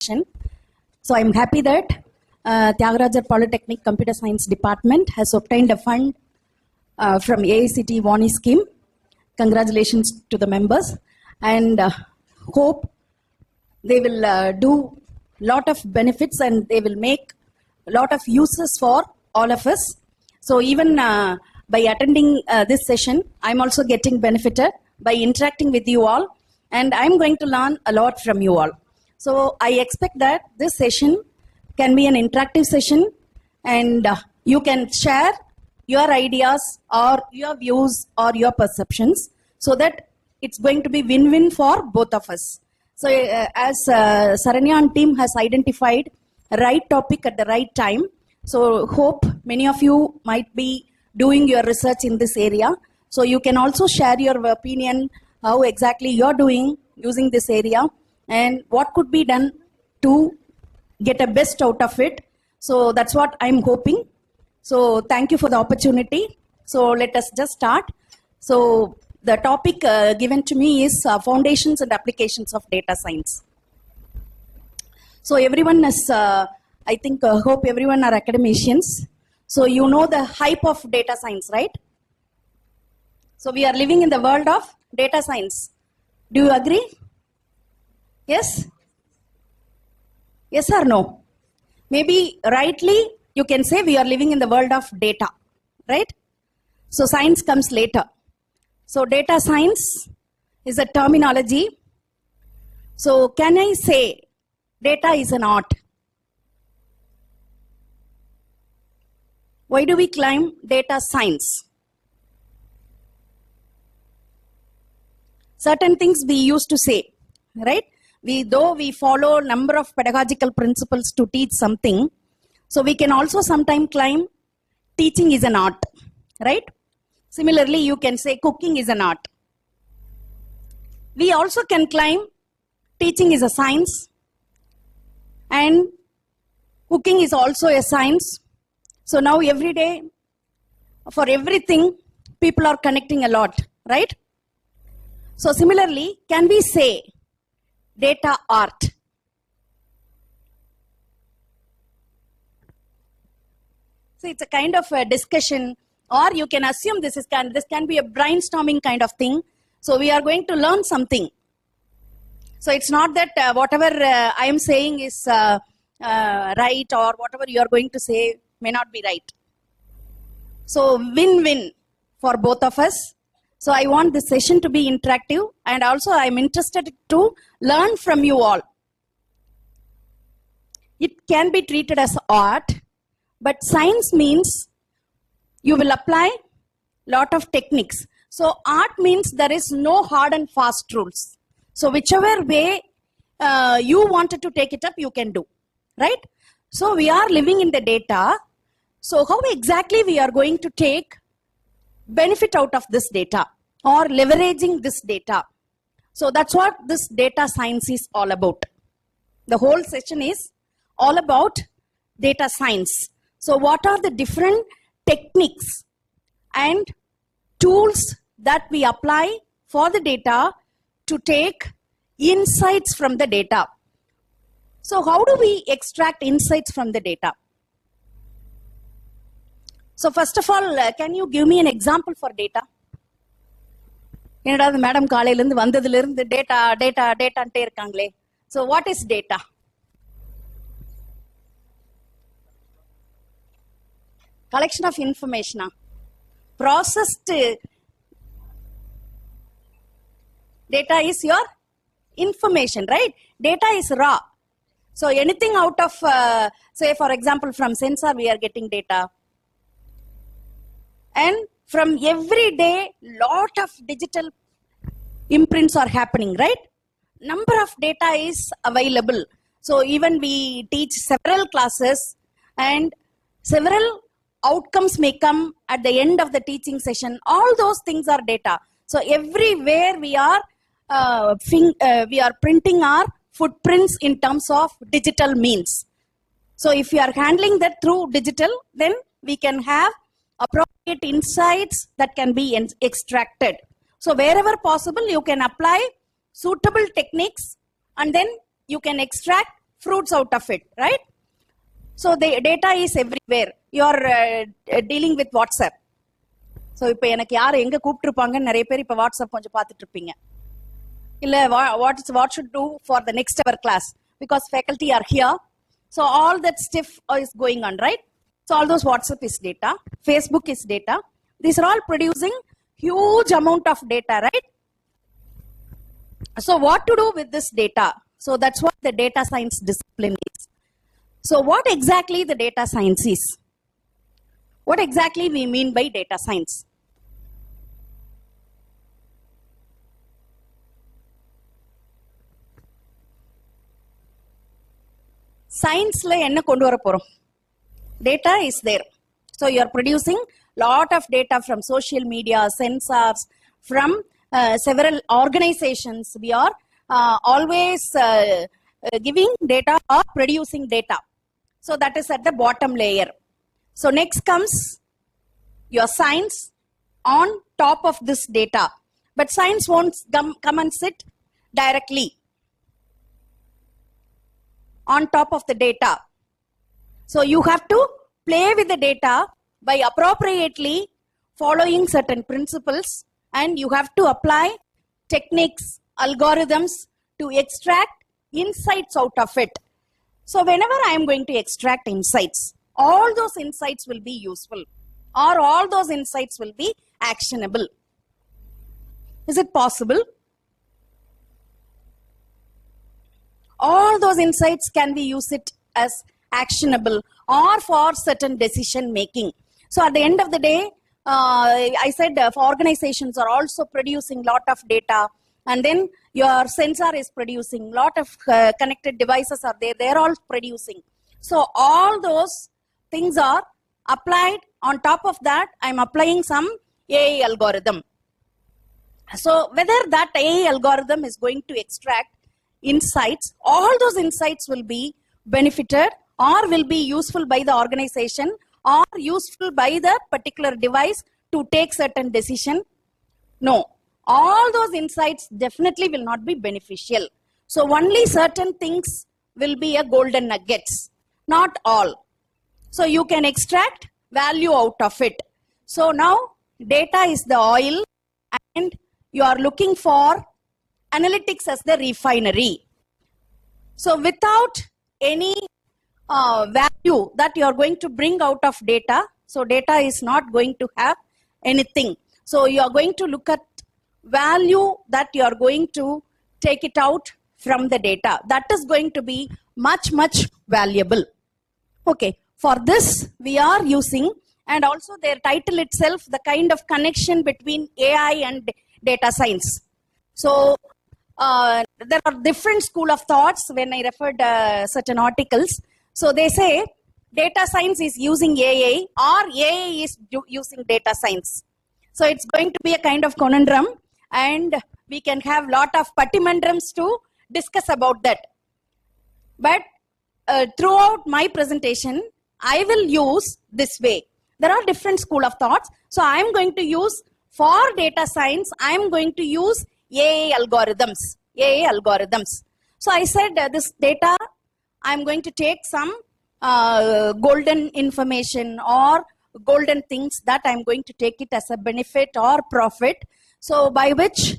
session. So I'm happy that Tyagarajar Polytechnic Computer Science Department has obtained a fund from AICTE Vani scheme. Congratulations to the members, and hope they will do lot of benefits and they will make a lot of uses for all of us. So even by attending this session, I'm also getting benefited by interacting with you all, and I'm going to learn a lot from you all. So I expect that this session can be an interactive session, and you can share your ideas or your views or your perceptions, so that it's going to be win-win for both of us. So as Saranya and team has identified a right topic at the right time, so hope many of you might be doing your research in this area. So you can also share your opinion, how exactly you're doing using this area and what could be done to get a best out of it. So that's what I'm hoping. So thank you for the opportunity. So let us just start. So the topic given to me is foundations and applications of data science. So everyone is, I think, hope everyone are academicians. So you know the hype of data science, right? So we are living in the world of data science. Do you agree? Yes? Yes or no? Maybe rightly you can say we are living in the world of data, right? So science comes later. So data science is a terminology. So can I say data is an art? Why do we claim data science? Certain things we used to say, right? Though we follow a number of pedagogical principles to teach something, so we can also sometimes claim teaching is an art, right? Similarly, you can say cooking is an art. We also can claim teaching is a science and cooking is also a science. So now every day, for everything, people are connecting a lot, right? So similarly, can we say data art? So it's a kind of a discussion, or you can assume this can be a brainstorming kind of thing. So we are going to learn something. So it's not that whatever I am saying is right, or whatever you are going to say may not be right. So win-win for both of us. So I want this session to be interactive, and also I'm interested to learn from you all. It can be treated as art, but science means you will apply lot of techniques. So art means there is no hard and fast rules. So whichever way you wanted to take it up, you can do, right? So we are living in the data. So how exactly we are going to take benefit out of this data or leveraging this data? So that's what this data science is all about. The whole session is all about data science. So what are the different techniques and tools that we apply for the data to take insights from the data? So how do we extract insights from the data? So first of all, can you give me an example for data? Madam காலையிலிருந்து வந்ததிலிருந்து டேட்டான்ட்டே இருக்காங்களே. So what is data? Collection of information. Processed data is your information, right? Data is raw. So anything out of, say for example, from sensor we are getting data. And from every day, lot of digital imprints are happening, right? Number of data is available. So even we teach several classes and several outcomes may come at the end of the teaching session. All those things are data. So everywhere we are printing our footprints in terms of digital means. So if we are handling that through digital, then we can have appropriate insights that can be extracted. So wherever possible, you can apply suitable techniques and then you can extract fruits out of it, right? So the data is everywhere. You are dealing with WhatsApp. So இப்போ எனக்கு யார் எங்க கூப்பிட்டுருப்பாங்க நிறைய பேர் இப்போ WhatsApp கொஞ்சம் பார்த்துட்டு இருப்பீங்க இல்ல what should do for the next hour class because faculty are here, so all that stuff is going on, right? So all those WhatsApp is data, Facebook is data. These are all producing huge amount of data, right? So what to do with this data? So that's what the data science discipline is. So what exactly the data science is? What exactly we mean by data science? Science la enna kondu vara porom? Data is there. So you are producing lot of data from social media, sensors, from several organizations. We are always giving data or producing data. So that is at the bottom layer. So next comes your science on top of this data. But science won't come and sit directly on top of the data. So you have to play with the data by appropriately following certain principles, and you have to apply techniques, algorithms to extract insights out of it. So whenever I am going to extract insights, all those insights will be useful or all those insights will be actionable. Is it possible? All those insights can we use it as actionable or for certain decision making. So at the end of the day, I said organizations are also producing lot of data, and then your sensor is producing lot of connected devices are there, they're all producing. So all those things are applied. On top of that, I'm applying some AI algorithm. So whether that AI algorithm is going to extract insights, all those insights will be benefited or will be useful by the organization or useful by the particular device to take certain decision. No, all those insights definitely will not be beneficial. So only certain things will be a golden nuggets, not all. So you can extract value out of it. So now data is the oil and you are looking for analytics as the refinery. So without any value that you are going to bring out of data, so data is not going to have anything. So you are going to look at value that you are going to take it out from the data. That is going to be much valuable. Okay, for this we are using, and also their title itself, the kind of connection between AI and data science. So there are different school of thoughts when I referred certain articles. So they say data science is using AI or AI is using data science. So it's going to be a kind of conundrum, and we can have lot of patimandrums to discuss about that. But throughout my presentation, I will use this way. There are different school of thoughts. So I am going to use, for data science, I am going to use AI algorithms. So I said this data, I am going to take some golden information or golden things that I am going to take it as a benefit or profit. So by which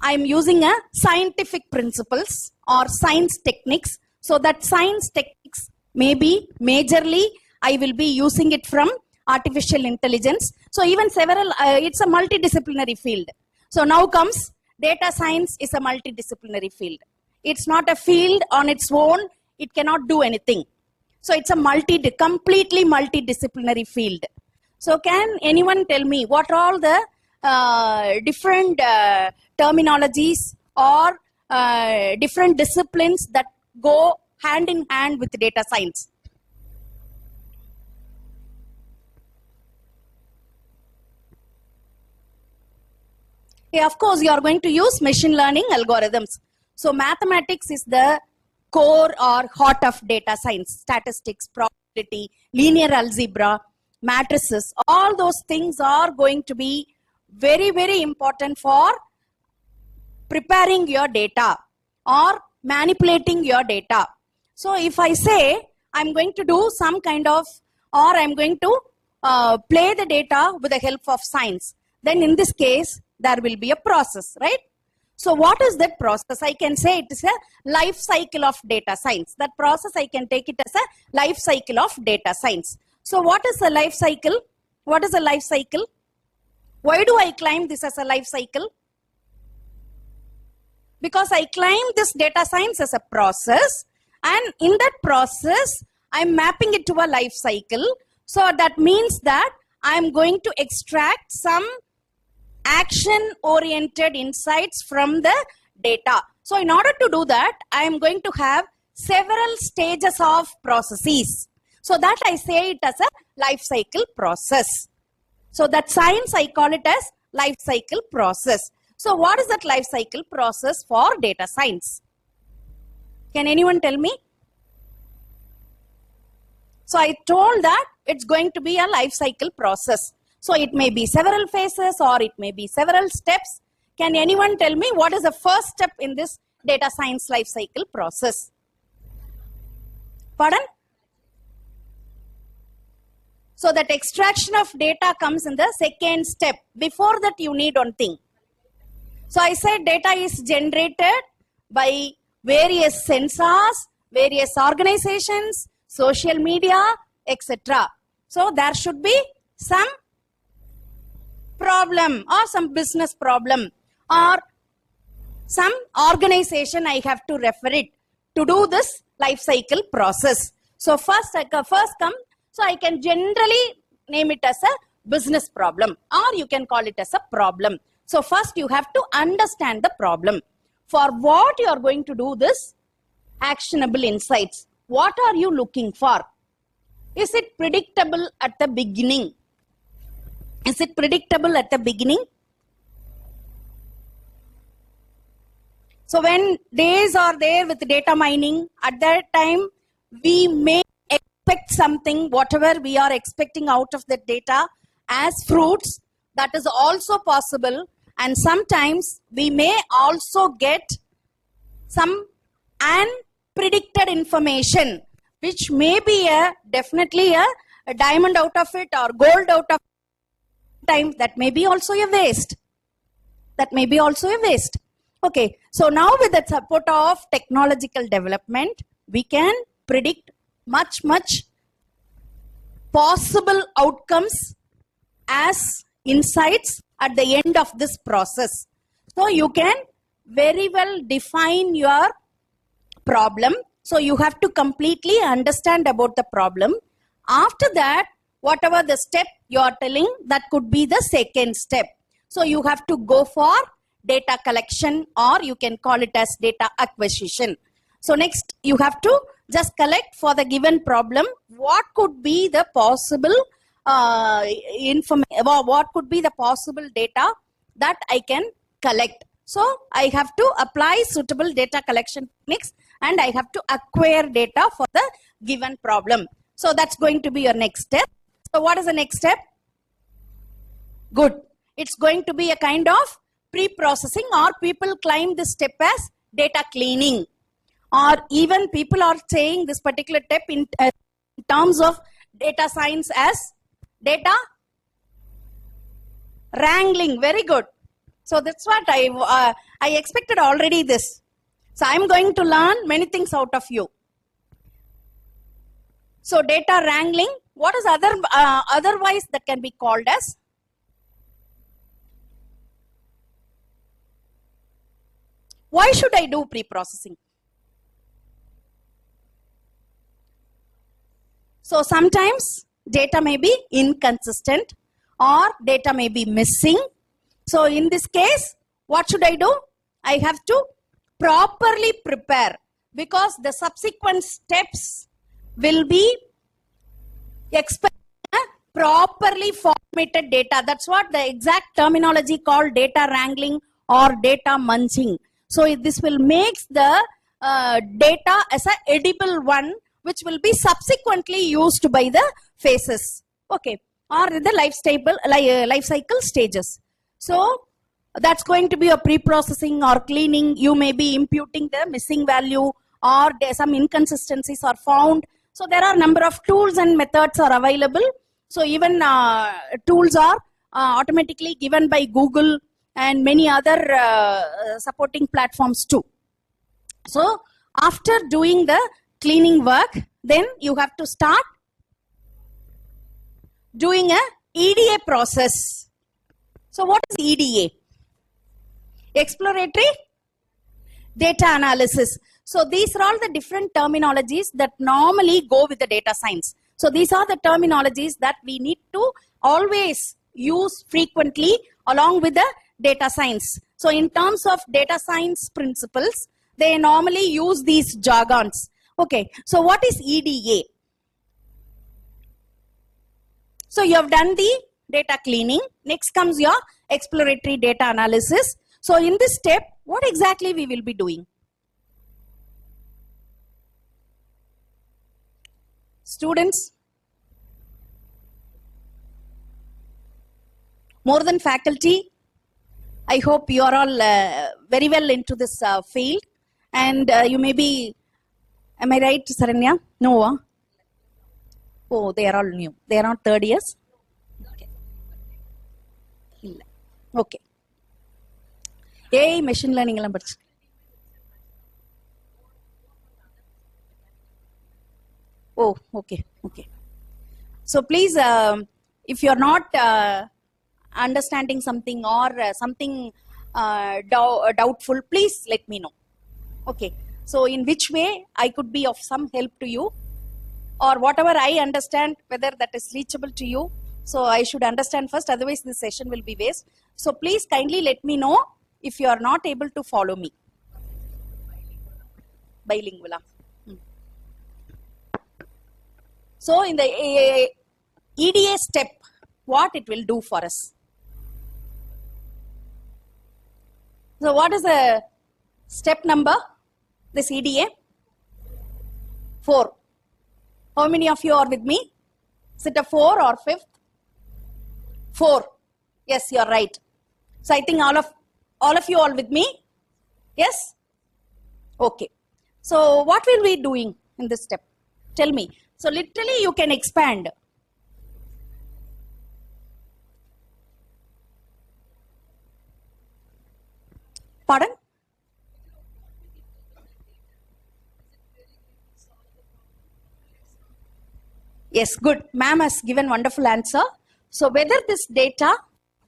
I am using a scientific principles or science techniques. So that science techniques maybe majorly I will be using it from artificial intelligence. So even several, it's a multidisciplinary field. So now comes data science is a multidisciplinary field. It's not a field on its own. It cannot do anything. So it's a completely multidisciplinary field. So can anyone tell me what are all the different terminologies or different disciplines that go hand in hand with data science? Okay, of course, you are going to use machine learning algorithms. So mathematics is the core or heart of data science. Statistics, probability, linear algebra, matrices, all those things are going to be very important for preparing your data or manipulating your data. So if I say I'm going to do some kind of, or I'm going to play the data with the help of science, then in this case, there will be a process, right? So what is that process? I can say it is a life cycle of data science. That process, I can take it as a life cycle of data science. So what is a life cycle? What is a life cycle? Why do I claim this as a life cycle? Because I claim this data science as a process, and in that process, I'm mapping it to a life cycle. So that means that I'm going to extract some action-oriented insights from the data. So in order to do that, I'm going to have several stages of processes. So that I say it as a life cycle process. So that science, I call it as life cycle process. So what is that life cycle process for data science? Can anyone tell me? So I told that it's going to be a life cycle process. So it may be several phases or it may be several steps. Can anyone tell me what is the first step in this data science life cycle process? Pardon? So that extraction of data comes in the second step. Before that, you need one thing. So I said data is generated by various sensors, various organizations, social media, etc. So there should be some problem or some business problem or some organization I have to refer it to do this life cycle process. So first come, so I can generally name it as a business problem, or you can call it as a problem. So first you have to understand the problem. For what you are going to do this actionable insights, what are you looking for? Is it predictable at the beginning? Is it predictable at the beginning? So when days are there with data mining, at that time we may expect something, whatever we are expecting out of the data as fruits, that is also possible. And sometimes we may also get some unpredicted information, which may be definitely a diamond out of it or gold out of time. That may be also a waste. That may be also a waste. Okay, so now with the support of technological development, we can predict much possible outcomes as insights at the end of this process. So you can very well define your problem. So you have to completely understand about the problem. After that, whatever the step you are telling, that could be the second step. So you have to go for data collection, or you can call it as data acquisition. So next you have to just collect for the given problem what could be the possible information, what could be the possible data that I can collect. So I have to apply suitable data collection techniques and I have to acquire data for the given problem. So that's going to be your next step. So what is the next step? Good. It's going to be a kind of pre-processing, or people claim this step as data cleaning, or even people are saying this particular step in terms of data science as data wrangling. Very good. So that's what I expected already this. So I'm going to learn many things out of you. So data wrangling, what is otherwise that can be called as? Why should I do pre-processing? So sometimes data may be inconsistent or data may be missing. So in this case, what should I do? I have to properly prepare, because the subsequent steps will be expecting properly formatted data. That's what the exact terminology called data wrangling or data munching. So this will make the data as an edible one, which will be subsequently used by the phases, okay, or in the life cycle stages. So that's going to be a pre-processing or cleaning. You may be imputing the missing value, or some inconsistencies are found. So there are number of tools and methods are available. So even tools are automatically given by Google and many other supporting platforms too. So after doing the cleaning work, then you have to start doing a EDA process. So what is EDA? Exploratory data analysis. So these are all the different terminologies that normally go with the data science. So these are the terminologies that we need to always use frequently along with the data science. So in terms of data science principles, they normally use these jargons. Okay, so what is EDA? So you have done the data cleaning. Next comes your exploratory data analysis. So in this step, what exactly we will be doing? Students, more than faculty, I hope you are all very well into this field, and you may be, am I right, Saranya? No? Oh, they are all new. They are not third years? Okay. AI machine learning. Oh, okay, okay. So please, if you are not understanding something or something doubtful, please let me know. Okay. So in which way I could be of some help to you, or whatever I understand, whether that is reachable to you. So I should understand first, otherwise this session will be waste. So please kindly let me know if you are not able to follow me. Bilingual. So in the EDA step, what it will do for us? So what is the step number? This EDA? 4. How many of you are with me? Is it a 4 or 5th? 4. Yes, you are right. So I think all of you all with me? Yes? Okay. So what will we be doing in this step? Tell me. So literally you can expand. Pardon? Yes, good. Ma'am has given wonderful answer. So whether this data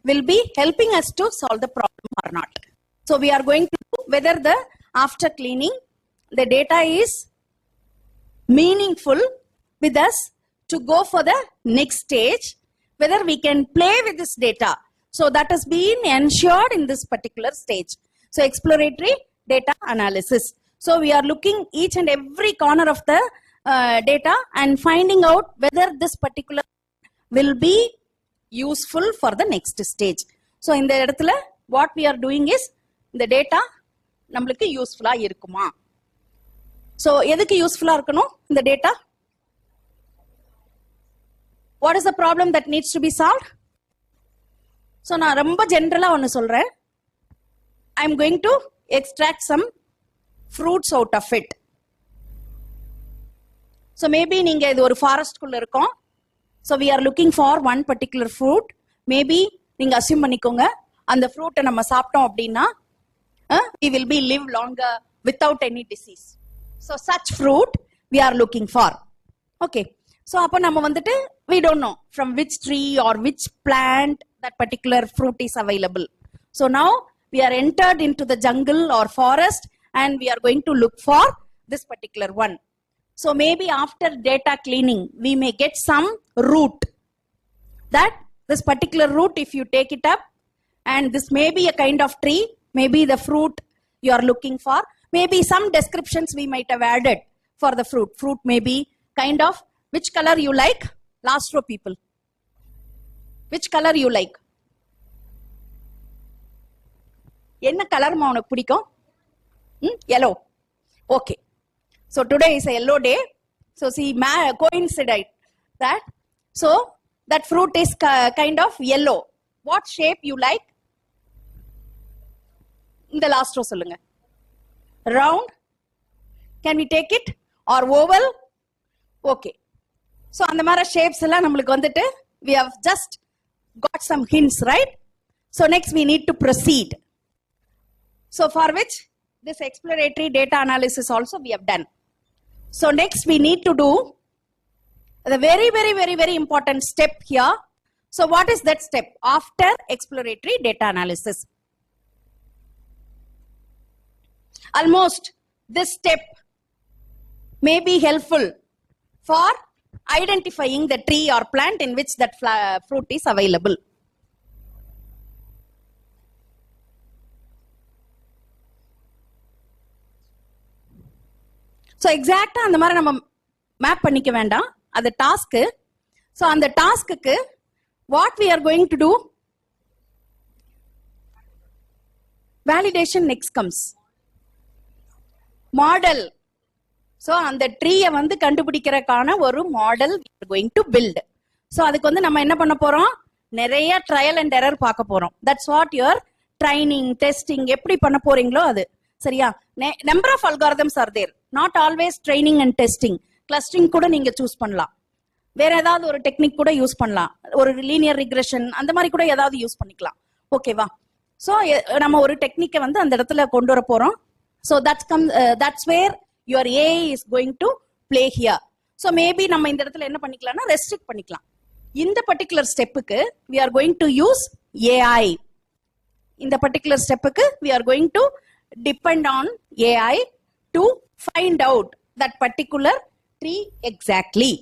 will be helping us to solve the problem or not. So we are going to do whether the after cleaning the data is meaningful with us to go for the next stage, whether we can play with this data. So that has been ensured in this particular stage. So exploratory data analysis. So we are looking each and every corner of the data and finding out whether this particular will be useful for the next stage. So in the இடத்துல what we are doing is the data நம்மளுக்கு யூஸ்ஃபுல்லா இருக்குமா? So எதுக்கு யூஸ்ஃபுல்லா இருக்கணும் இந்த data? What is the problem that needs to be solved? So நான் ரொம்ப ஜெனரலா ஒன்னு சொல்றேன். I am going to extract some fruits out of it. So maybe நீங்க இது ஒரு forest குள்ள இருக்கோம். So we are looking for one particular fruit. Maybe நீங்க assume பண்ணிக்கோங்க அந்த fruit நம்ம சாப்பிட்டோம் அப்படினா we will be live longer without any disease. So such fruit we are looking for. Okay. So அப்ப நம்ம வந்துட்டு we don't know from which tree or which plant that particular fruit is available. So now we are entered into the jungle or forest and we are going to look for this particular one. So maybe after data cleaning, we may get some root. That this particular root, if you take it up, and this may be a kind of tree, maybe the fruit you are looking for, maybe some descriptions we might have added for the fruit. Fruit may be kind of, which color you like? Last row people. Which color you like? என்ன colour உனக்கு பிடிக்கும்? Yellow. Okay. So today is a yellow day. So see, coincided that. So that fruit is kind of yellow. What shape you like? In the last row, solunga. Round, Can we take it? Or oval? Okay. So அந்த மாதிரி shapes எல்லாம் நம்மளுக்கு வந்துட்டு we have just got some hints, right? So next we need to proceed. So for which this exploratory data analysis also we have done. So next we need to do the very important step here. So what is that step after exploratory data analysis? Almost this step may be helpful for identifying the tree or plant in which that fruit is available. So exactly அந்த மாதிரி நம்ம map பண்ணிக்க வேண்டாம், அது task. So அந்த task what we are going to do, validation next comes. Model. So அந்த ட்ரீயை வந்து கண்டுபிடிக்கிறதுக்கான ஒரு model we are going to build. So அதுக்கு வந்து நம்ம என்ன பண்ண போறோம், நிறைய ட்ரையல் அண்ட் எரர் பார்க்க போறோம். That's what your training, testing எப்படி பண்ண போறீங்களோ அது. சரியா? Number of algorithms are there. Not always training and testing. Clustering கூட நீங்க சூஸ் பண்ணலாம். வேற ஏதாவது ஒரு டெக்னிக் கூட யூஸ் பண்ணலாம். ஒரு லீனியர் ரிக்ரெஷன் அந்த மாதிரி கூட ஏதாவது யூஸ் பண்ணிக்கலாம். ஓகேவா? சோ நம்ம ஒரு டெக்னிக்கை வந்து அந்த இடத்துல கொண்டு வர போறோம். So that's where your AI is going to play here. So maybe நம்ம இந்த இடத்துல என்ன பண்ணிக்கலாம்னா ரெஸ்ட்ரிக்ட் பண்ணிக்கலாம். இந்த particular ஸ்டெப்புக்கு we are going to use AI. இந்த particular ஸ்டெப்புக்கு we are going to depend on AI to find out that particular tree exactly.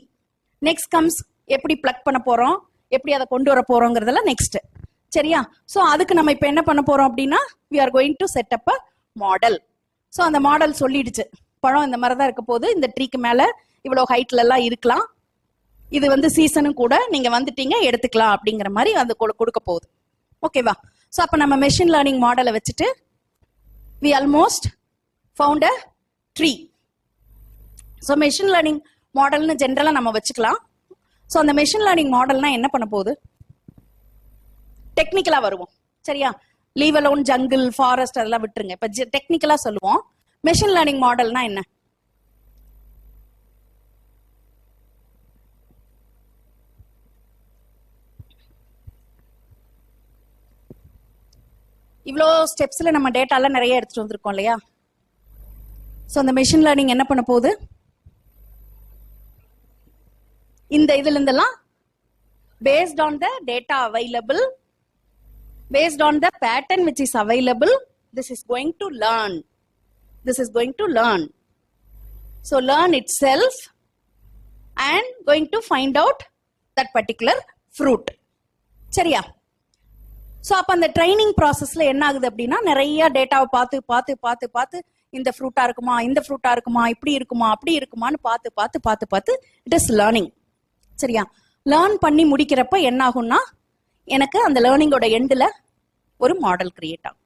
Next comes எப்படி plug பண்ண போறோம், எப்படி அதை கொண்டு வர போறோம்ங்கறதெல்லாம் next. சரியா? So அதுக்கு நம்ம இப்ப என்ன பண்ண போறோம் அப்படின்னா we are going to set up a model. So அந்த மாடல் சொல்லிடுச்சு, பழம் இந்த மாதிரி தான் இருக்க போகுது, இந்த ட்ரீக்கு மேல இவ்வளவு ஹைட்ல எல்லாம் இருக்கலாம், இது வந்து சீசனும் கூட, நீங்க வந்துட்டீங்க எடுத்துக்கலாம் அப்படிங்கிற மாதிரி அந்த கொடுக்க போகுது. ஓகேவா? ஸோ அப்ப நம்ம மெஷின் லேர்னிங் மாடலை வச்சுட்டு we almost found a tree. So machine learning மாடல்னு ஜென்ரலா நம்ம வச்சுக்கலாம். ஸோ அந்த மெஷின் லேர்னிங் மாடல்னா என்ன பண்ண போகுது, டெக்னிக்கலா வருவோம். சரியா? லீவ் அலோன் ஜங்கிள் ஃபாரஸ்ட் அதெல்லாம் விட்டுருங்க, இப்ப டெக்னிக்கலா சொல்லுவோம். மெஷின் லேர்னிங் மாடல்னா என்ன? இவ்வளோ ஸ்டெப்ஸ்ல நம்ம டேட்டாலாம் நிறைய எடுத்துட்டு வந்திருக்கோம் இல்லையா? ஸோ அந்த மெஷின் லேர்னிங் என்ன பண்ண போகுது, இந்த இதுல இருந்தெல்லாம் based on the data available, based on the pattern which is available, this is going to learn. This is going to learn. So learn itself and going to find out that particular fruit. சரியா? So அப்போ அந்த training ப்ராசஸ்ல என்ன ஆகுது அப்படின்னா நிறைய டேட்டாவை பார்த்து பார்த்து பார்த்து பார்த்து இந்த ஃப்ரூட்டா இருக்குமா, இந்த ஃப்ரூட்டா இருக்குமா, இப்படி இருக்குமா, அப்படி இருக்குமான்னு பார்த்து பார்த்து பார்த்து பார்த்து இட் இஸ் லேர்னிங். சரியா? லேர்ன் பண்ணி முடிக்கிறப்ப என்ன ஆகும்னா எனக்கு அந்த லேர்னிங்கோட எண்டில் ஒரு மாடல் கிரியேட் ஆகும்.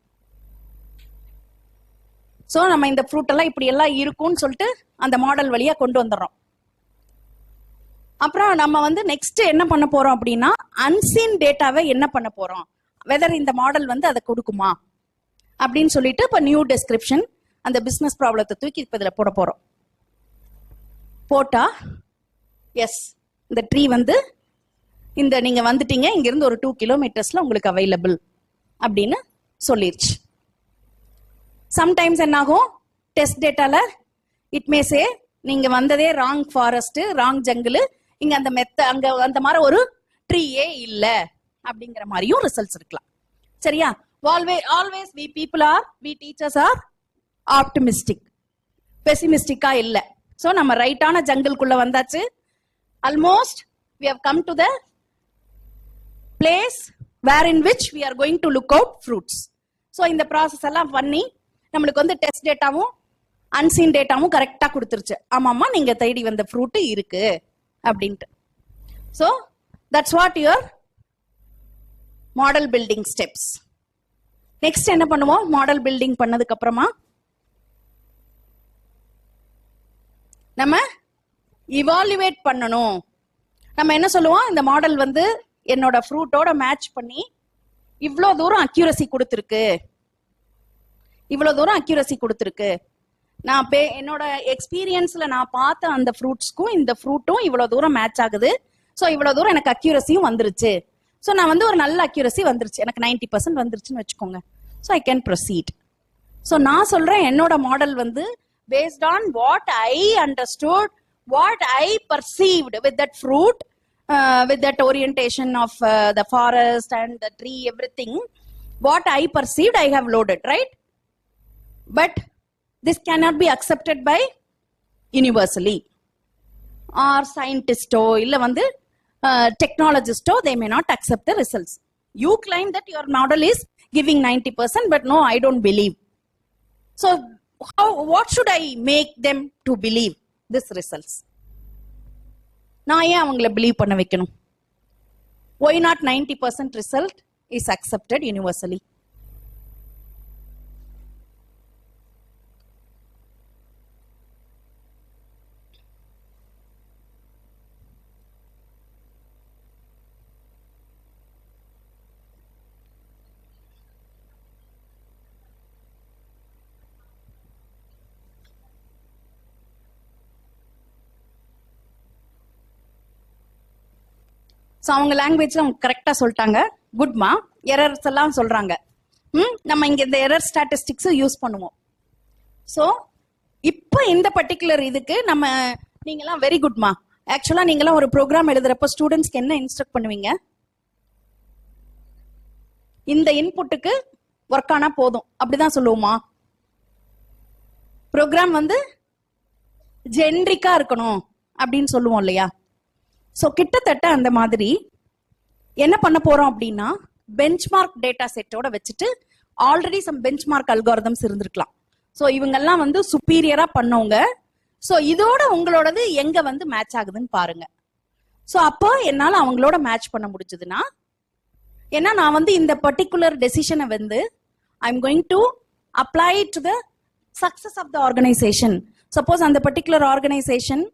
ஸோ நம்ம இந்த ஃப்ரூட் எல்லாம் இப்படி எல்லாம் இருக்கும்னு சொல்லிட்டு அந்த மாடல் வழியா கொண்டு வந்துடுறோம். அப்புறம் நம்ம வந்து நெக்ஸ்ட் என்ன பண்ண போறோம் அப்படின்னா அன்சீன் டேட்டாவை என்ன பண்ண போறோம், வெதர் இந்த மாடல் வந்து அதை கொடுக்குமா அப்படின்னு சொல்லிட்டு இப்ப நியூ டெஸ்கிரிப்ஷன் அந்த பிசினஸ் ப்ராப்ளத்தை தூக்கி இப்ப இதுல போட போறோம். போட்டா எஸ் இந்த ட்ரீ வந்து இந்த நீங்க வந்துட்டீங்க, இங்க இருந்து ஒரு 2 கிலோமீட்டர்ஸ்ல உங்களுக்கு அவைலபிள் அப்படின்னு சொல்லிருச்சு. சம்டைம்ஸ் என்ன ஆகும், டெஸ்ட் டேட்டால இட் மே சே நீங்க வந்ததே ராங் ஃபாரஸ்ட், ராங் ஜங்கிள், இங்க அந்த அங்க அந்த மாதிரி ஒரு ட்ரீயே இல்ல அப்படிங்கிற மாதிரியும் ரிசல்ட்ஸ் இருக்கலாம். சரியா? Always we people are, we teachers are optimistic, pessimistic இல்ல. சோ நம்ம ரைட்டான ஜங்கிள்குள்ள வந்தாச்சு. Almost we have come to the place where in which we are going to look out fruits. So இந்த ப்ராசஸ் எல்லாம் பண்ணி நம்மளுக்கு வந்து டெஸ்ட் டேட்டாவும் அன்சீன் டேட்டாவும் கரெக்டா கொடுத்துருச்சு. ஆமாமா நீங்க தேடி வந்த ஃப்ரூட் இருக்கு அப்படின்ட்டு. So that's what your model building steps. Next என்ன பண்ணுவோம், மாடல் பில்டிங் பண்ணதுக்கு அப்புறமா நம்ம இவாலுவேட் பண்ணணும். நம்ம என்ன சொல்லுவோம், இந்த மாடல் வந்து என்னோட ஃப்ரூட்டோட மேட்ச் பண்ணி இவ்வளவு தூரம் அக்யூரசி கொடுத்துருக்கு, இவ்வளவு தூரம் அக்யூரசி கொடுத்துருக்கு, நான் என்னோட எக்ஸ்பீரியன்ஸ்ல நான் பார்த்த அந்த ஃப்ரூட்ஸ்க்கும் இந்த ஃப்ரூட்டும் இவ்வளவு தூரம் மேட்ச் ஆகுது. ஸோ இவ்வளவு தூரம் எனக்கு அக்யூரசியும் வந்துருச்சு. ஸோ நான் வந்து ஒரு நல்ல அக்யூரசி வந்துருச்சு, எனக்கு 90% வந்துருச்சுன்னு வச்சுக்கோங்க. So I can proceed. So நான் சொல்றேன் என்னோட மாடல் வந்து based on what I understood, what I perceived with that fruit, with that orientation of the forest and the tree, everything. What I perceived, I have loaded, right? But this cannot be accepted by universally. Or scientist illa vandu technologist, they may not accept the results. You claim that your model is giving 90%, but no, I don't believe. So what should I make them to believe this results? நான் ஏன் அவங்கள believe பண்ண வைக்கணும்? Why not 90% result is accepted universally? So அவங்க லாங்குவேஜ்ல அவங்க கரெக்டா சொல்லிட்டாங்க, குட்மா. எரர்ஸ் எல்லாம் சொல்றாங்க. நம்ம இங்க இந்த எரர் ஸ்டாட்டிஸ்டிக்ஸ் யூஸ் பண்ணுவோம். ஸோ இப்போ இந்த பர்டிகுலர் இதுக்கு நம்ம நீங்களாம் வெரி குட்மா. ஆக்சுவலா நீங்களாம் ஒரு ப்ரோக்ராம் எழுதுறப்ப ஸ்டூடெண்ட்ஸ்க்கு என்ன இன்ஸ்ட்ரக்ட் பண்ணுவீங்க? இந்த இன்புட்டுக்கு ஒர்க் ஆனா போதும் அப்படிதான் சொல்லுவோமா? ப்ரோக்ராம் வந்து ஜென்ரிக்கா இருக்கணும் அப்படின்னு சொல்லுவோம் இல்லையா? ஸோ கிட்டத்தட்ட அந்த மாதிரி என்ன பண்ண போறோம் அப்படின்னா, பெஞ்ச்மார்க் டேட்டா செட்டோட வச்சுட்டு ஆல்ரெடி சம் பெஞ்ச்மார்க் அல்காரிதம்ஸ் இருந்திருக்கலாம். ஸோ இவங்கெல்லாம் வந்து சுப்பீரியரா பண்ணவங்க. ஸோ இதோட உங்களோடது எங்க வந்து மேட்ச் ஆகுதுன்னு பாருங்க. ஸோ அப்போ என்னால் அவங்களோட மேட்ச் பண்ண முடிஞ்சதுன்னா, ஏன்னா நான் வந்து இந்த பர்டிகுலர் டெசிஷனை வந்து I am going to apply to the success of the organisation. Suppose அந்த particular organisation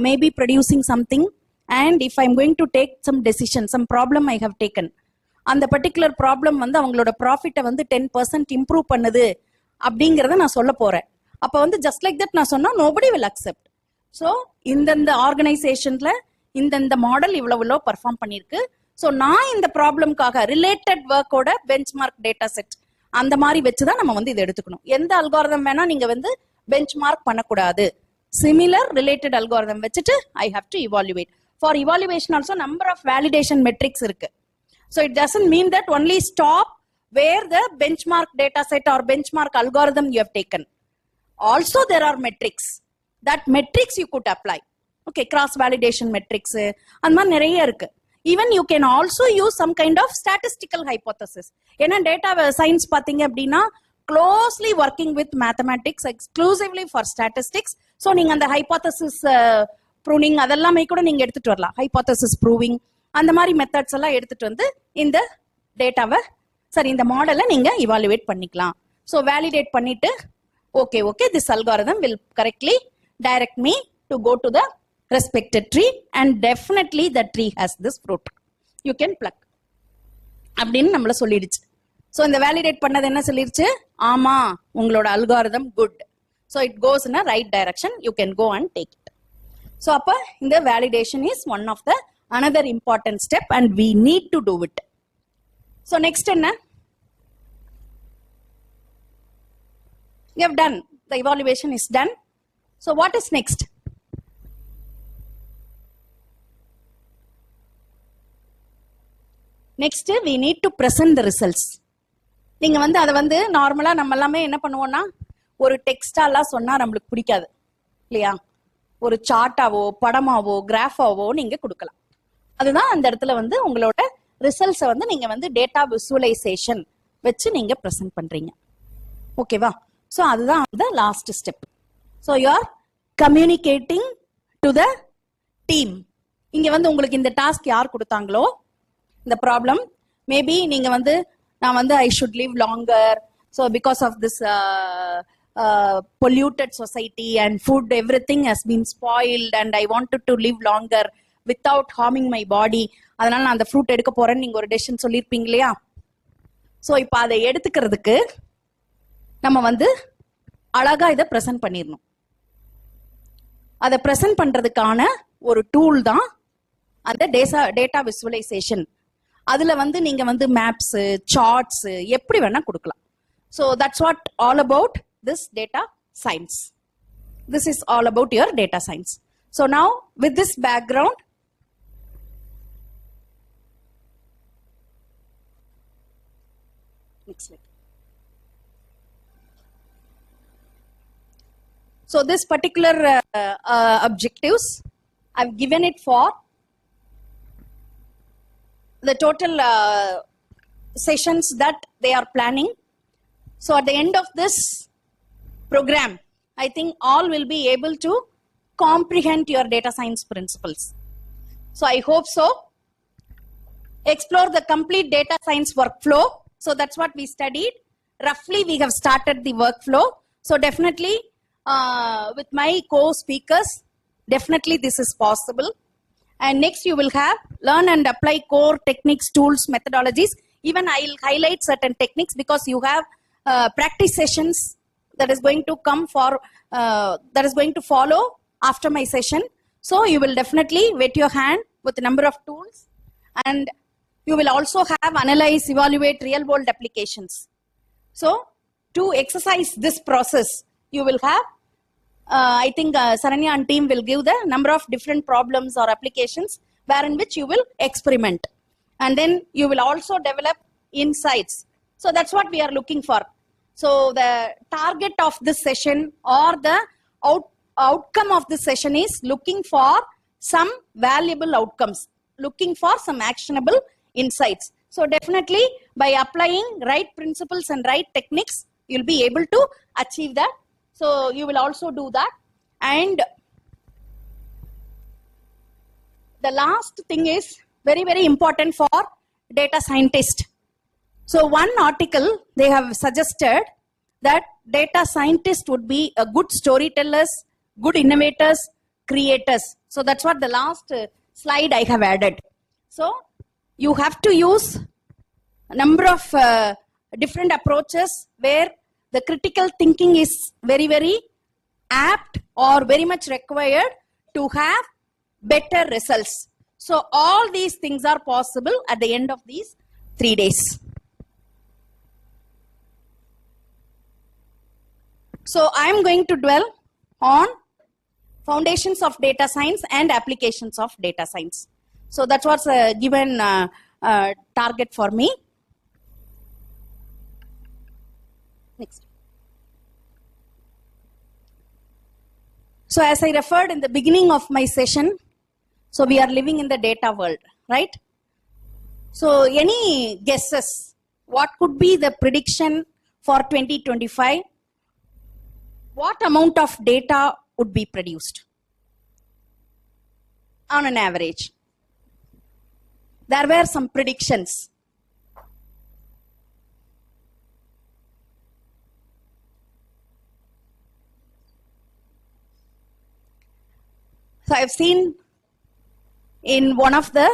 may be producing something, and if I'm going to take some decision, some problem I have taken, அந்த particular problem வந்து அவங்களோட ப்ராஃபிட்டை வந்து 10% improve பண்ணுது அப்படிங்கிறத நான் சொல்ல போறேன். அப்போ வந்து ஜஸ்ட் லைக் தட் நான் சொன்னா nobody will accept. ஸோ இந்தந்த ஆர்கனைசேஷன்ல இந்தந்த மாடல் இவ்வளவு பர்ஃபார்ம் பண்ணிருக்கு. ஸோ நான் இந்த ப்ராப்ளம்காக ரிலேட்டட் ஒர்க்கோட பெஞ்ச்மார்க் டேட்டா செட் அந்த மாதிரி வச்சுதான் நம்ம வந்து இதை எடுத்துக்கணும். எந்த அல்காரிதம் வேணா நீங்க வந்து பெஞ்ச்மார்க் பண்ணக்கூடாது. சிமிலர் ரிலேட்டட் அல்காரிதம் வச்சுட்டு I have to evaluate. For evaluation also number of validation metrics இருக்கு. So it doesn't mean that only stop where the benchmark data set or benchmark algorithm you have taken. Also there are metrics. That metrics you could apply. Okay, cross validation metrics அந்த மாதிரி நிறைய இருக்கு. Even you can also use some kind of statistical hypothesis. ஏன்னா data science பாத்தீங்க அப்படின்னா closely working with mathematics exclusively for statistics. So நீங்க அந்த hypothesis pruning அதெல்லாமே கூட நீங்க எடுத்துட்டு வரலாம். ஹைபோதசிஸ் ப்ரூவிங் அந்த மாதிரி மெத்தட்ஸ் எல்லாம் எடுத்துட்டு வந்து இந்த டேட்டாவை சரி இந்த மாடலை நீங்க இவாலுவேட் பண்ணிக்கலாம். ஸோ வேலிடேட் பண்ணிட்டு okay this algorithm will correctly direct me to go to the respected tree and definitely the tree has this fruit, you can pluck அப்படின்னு நம்மள சொல்லிடுச்சு. ஸோ இந்த வேலிடேட் பண்ணது என்ன சொல்லிருச்சு? ஆமா உங்களோட algorithm good. So it goes in a right direction, you can go and take it. So appa இந்த validation is one of the another important step and we need to do it. So next enna, you have done the evaluation is done. So what is next? Next we need to present the results. நீங்க வந்து அத வந்து நார்மலா நம்ம எல்லாமே என்ன பண்ணுவோம்னா ஒரு டெக்ஸ்டாலாம் சொன்னா நம்மளுக்கு பிடிக்காது இல்லையா? ஒரு சார்ட்டாவோ படமாவோ கிராஃபாவோ நீங்க கொடுக்கலாம். அதுதான் அந்த இடத்துல வந்து உங்களோட ரிசல்ட்ஸை வந்து நீங்க வந்து டேட்டா விசுவலைசேஷன் வச்சு நீங்க ப்ரெசென்ட் பண்றீங்க. ஓகேவா? ஸோ அதுதான் அந்த last step. So you are communicating to the team. இங்க வந்து உங்களுக்கு இந்த டாஸ்க் யார் கொடுத்தாங்களோ இந்த ப்ராப்ளம் மேபி நீங்க வந்து நான் வந்து I should live longer, so because of this polluted society and food everything has been spoiled and I wanted to live longer without harming my body, அதனால நான் அந்த ஃப்ரூட் எடுக்க போறேன்னு நீங்க ஒரு டெசிஷன் சொல்லிருப்பீங்க இல்லையா? ஸோ இப்போ அதை எடுத்துக்கிறதுக்கு நம்ம வந்து அழகா இதை பிரசன்ட் பண்ணிடணும். அதை பிரசன்ட் பண்றதுக்கான ஒரு டூல் தான் அந்த டேட்டா விசுவலைசேஷன். அதுல வந்து நீங்க வந்து மேப்ஸ், சார்ட்ஸ் எப்படி வேணா கொடுக்கலாம். So that's what all about this data science. This is all about your data science. So now with this background, next slide. So this particular objectives, I've given it for the total sessions that they are planning. So at the end of this program, I think all will be able to comprehend your data science principles. So I hope so. Explore the complete data science workflow. So that's what we studied. Roughly we have started the workflow. So definitely with my co-speakers, definitely this is possible. And next you will have learn and apply core techniques, tools, methodologies. Even I'll highlight certain techniques because you have practice sessions that is going to come for that is going to follow after my session. So you will definitely wet your hand with a number of tools, and you will also have analyze, evaluate real world applications. So to exercise this process, you will have I think Saranya and team will give the number of different problems or applications wherein which you will experiment, and then you will also develop insights. So that's what we are looking for. So the target of this session or the outcome of this session is looking for some valuable outcomes, looking for some actionable insights. So definitely by applying right principles and right techniques, you'll be able to achieve that. So you will also do that. And the last thing is very, very important for data scientist. So one article, they have suggested that data scientists would be a good storytellers, good innovators, creators. So that's what the last slide I have added. So you have to use a number of different approaches where the critical thinking is very, very apt or very much required to have better results. So all these things are possible at the end of these 3 days. So I am going to dwell on foundations of data science and applications of data science. So that was a given target for me. Next. So as I referred in the beginning of my session, so we are living in the data world, right? So any guesses? What could be the prediction for 2025? What amount of data would be produced on an average? There were some predictions. So I've seen in one of the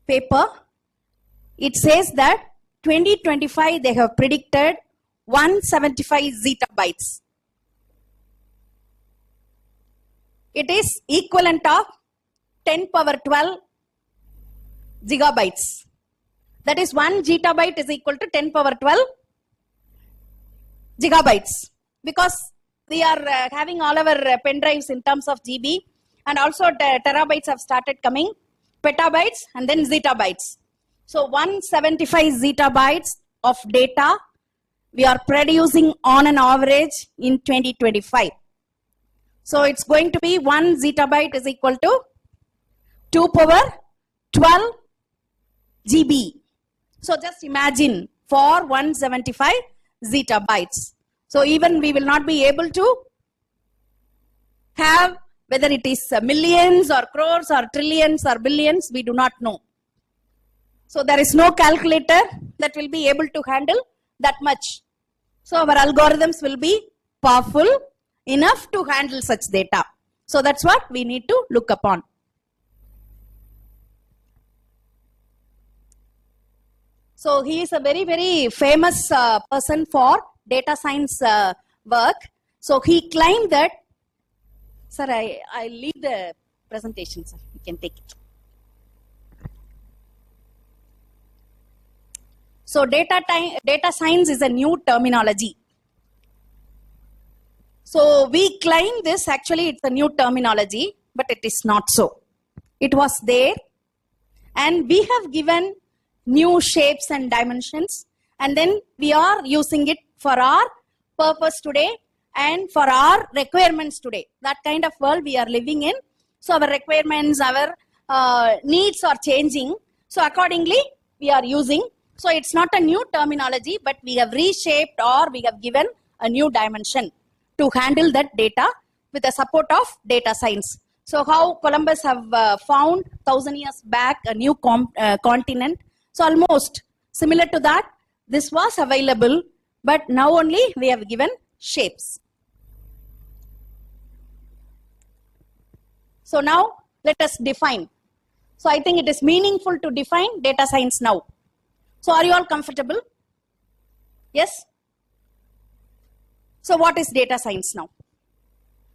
paper, it says that 2025 they have predicted 175 zettabytes. It is equivalent of 10 power 12 gigabytes. That is 1 gigabyte is equal to 10 power 12 gigabytes. Because we are having all our pen drives in terms of GB, and also terabytes have started coming, petabytes and then zettabytes. So 175 zettabytes of data we are producing on an average in 2025. So it's going to be 1 zettabyte is equal to 2 power 12 GB. So just imagine for 175 zettabytes. So even we will not be able to have whether it is millions or crores or trillions or billions, we do not know. So there is no calculator that will be able to handle that much. So our algorithms will be powerful enough to handle such data. So that's what we need to look upon. So he is a very, very famous person for data science work. So he claimed that, sir, I leave the presentation, sir. You can take it. So data science is a new terminology. So we claim this, actually it's a new terminology, but it is not so. It was there, and we have given new shapes and dimensions, and then we are using it for our purpose today and for our requirements today. That kind of world we are living in. So our requirements, our needs are changing. So accordingly, we are using. So it's not a new terminology, but we have reshaped or we have given a new dimension to handle that data with the support of data science. So how Columbus have found 1,000 years back a new continent. So almost similar to that, this was available, but now only we have given shapes. So now let us define. So I think it is meaningful to define data science now. So are you all comfortable? Yes? So what is data science now?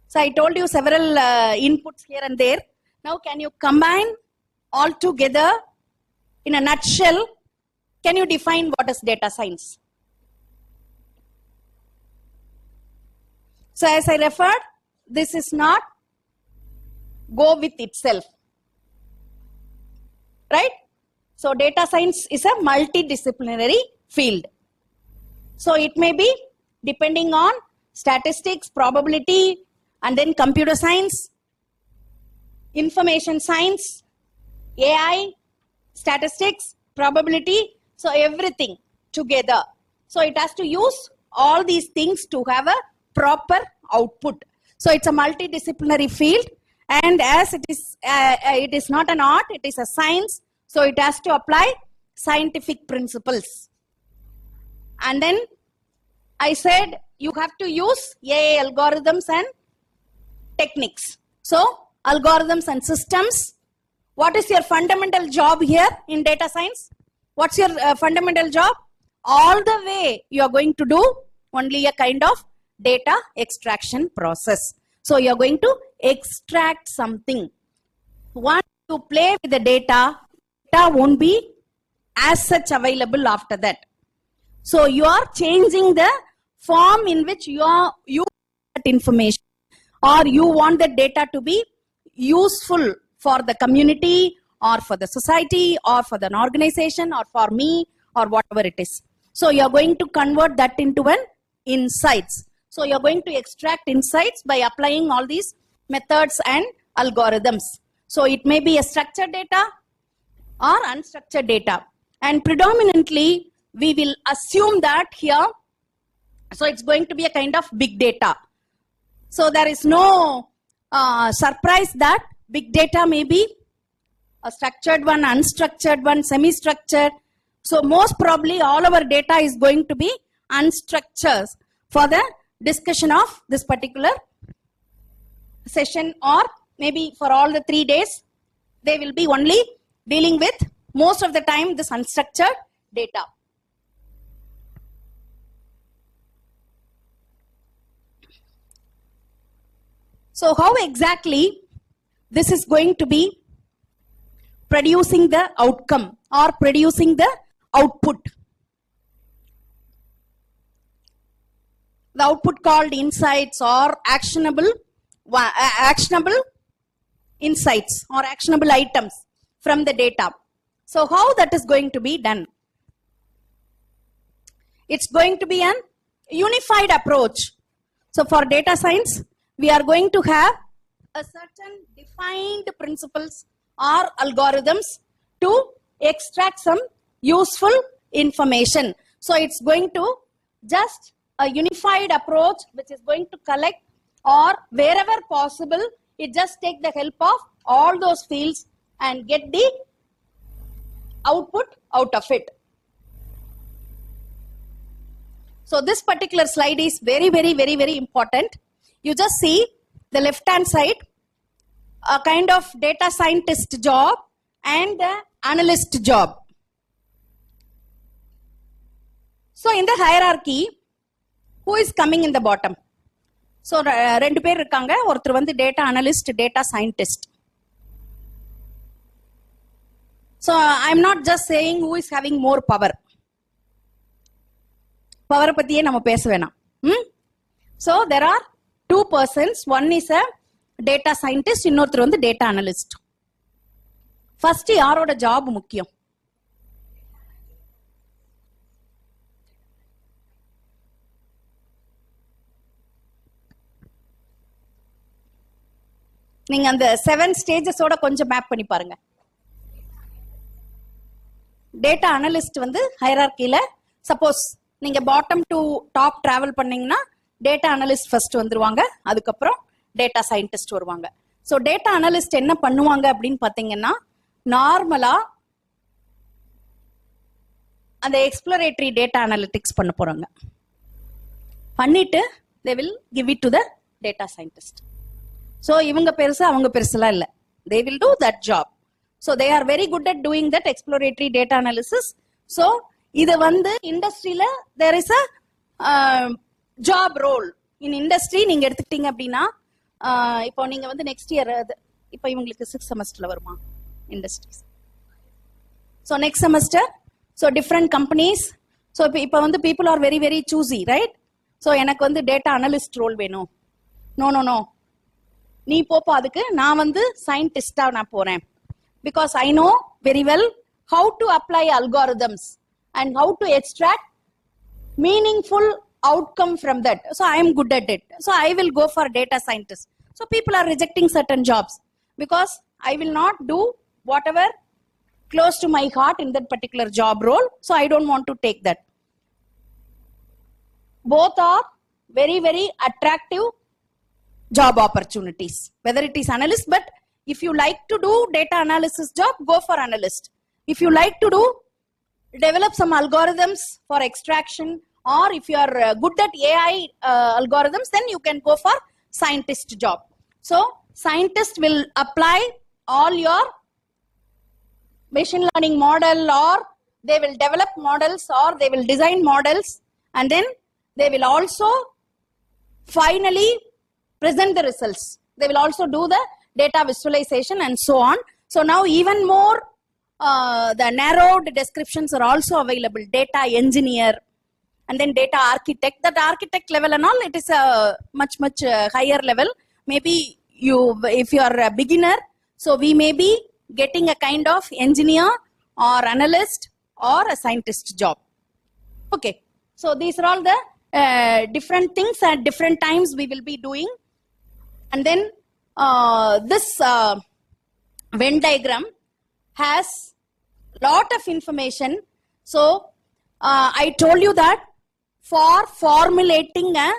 So I told you several inputs here and there. Now can you combine all together in a nutshell? Can you define what is data science? So as I referred, this is not go with itself, right? So data science is a multidisciplinary field. So it may be depending on statistics, probability, and then computer science, information science, AI, statistics, probability, so everything together. So it has to use all these things to have a proper output. So it's a multidisciplinary field, and as it is not an art, it is a science. So it has to apply scientific principles. And then I said you have to use AI algorithms and techniques. So algorithms and systems. What is your fundamental job here in data science? What's your fundamental job? All the way you are going to do only a kind of data extraction process. So you are going to extract something. Once you play with the data won't be as such available after that. So you are changing the form in which you that information, or you want the data to be useful for the community or for the society or for an organization or for me or whatever it is. So you are going to convert that into an insights. So you are going to extract insights by applying all these methods and algorithms. So it may be a structured data or unstructured data, and predominantly we will assume that here, so it's going to be a kind of big data. So there is no surprise that big data may be a structured one, unstructured one, semi-structured. So most probably all our data is going to be unstructured for the discussion of this particular session, or maybe for all the 3 days they will be only dealing with most of the time this unstructured data. So how exactly this is going to be producing the outcome or producing the output? The output called insights or actionable insights or actionable items from the data. So how that is going to be done? It's going to be an unified approach. So for data science, we are going to have a certain defined principles or algorithms to extract some useful information. So it's going to just a unified approach which is going to collect, or wherever possible, it just take the help of all those fields and get the output out of it. So this particular slide is very important. You just see the left hand side, a kind of data scientist job and the analyst job. So in the hierarchy, who is coming in the bottom? So ரெண்டு பேர் இருக்காங்க. ஒருத்தர் வந்து data analyst, data scientist. So I am not just saying who is having more power. பவரை பத்தியே நம்ம பேச வேணாம். So there are two persons. One is a data scientist, இன்னொருத்தர் வந்து டேட்டா அனலிஸ்ட். ஃபர்ஸ்ட் யாரோட ஜாப் முக்கியம்? நீங்க அந்த 7 ஸ்டேஜஸோட கொஞ்சம் மேப் பண்ணி பாருங்க. டேட்டா அனலிஸ்ட் வந்து ஹைரார்கில சப்போஸ் நீங்க பாட்டம் டு டாப் டிராவல் பண்ணீங்கன்னா டேட்டா அனலிஸ்ட் ஃபர்ஸ்ட் வந்துருவாங்க, அதுக்கப்புறம் டேட்டா சயின்டிஸ்ட் வருவாங்க. ஸோ டேட்டா அனலிஸ்ட் என்ன பண்ணுவாங்க அப்படின்னு பாத்தீங்கன்னா, நார்மலா அந்த எக்ஸ்ப்ளோரேட்டரி டேட்டா அனலிட்டிக்ஸ் பண்ண போறாங்க. பண்ணிட்டு they will give it to the data scientist. So இவங்க பெருசா அவங்க பெருசுலாம் இல்ல, they will do that job. So they are very good at doing that exploratory data analysis. So இது வந்து இண்டஸ்ட்ரியில there is a job role in industry. நீங்க எடுத்துக்கிட்டீங்க அப்படின்னா, இப்போ நீங்க வந்து நெக்ஸ்ட் இயர், இப்போ இவங்களுக்கு 6 செமஸ்டர்ல வருமா industries? So next semester, so different companies. So இப்போ வந்து people are very very choosy, right? So எனக்கு வந்து டேட்டா அனலிஸ்ட் ரோல் வேணும். நோ நோ நோ, நீ போப்பா, அதுக்கு நான் வந்து சயின்டிஸ்டா நான் போறேன். Because I know very well how to apply algorithms and how to extract meaningful outcome from that. So I am good at it. So I will go for data scientist. So people are rejecting certain jobs because I will not do whatever close to my heart in that particular job role. So I don't want to take that. Both are very, very attractive job opportunities, whether it is analyst, but if you like to do data analysis job, go for analyst. If you like to do develop some algorithms for extraction, or if you are good at AI algorithms, then you can go for scientist job. So scientist will apply all your machine learning model, or they will develop models, or they will design models, and then they will also finally present the results. They will also do the data visualization and so on. So now even more the narrowed descriptions are also available. Data engineer, and then data architect. That architect level and all, it is a much higher level. Maybe you, if you are a beginner, so we may be getting a kind of engineer or analyst or a scientist job. Okay, so these are all the different things at different times we will be doing. And then this Venn diagram has lot of information. So I told you that for formulating a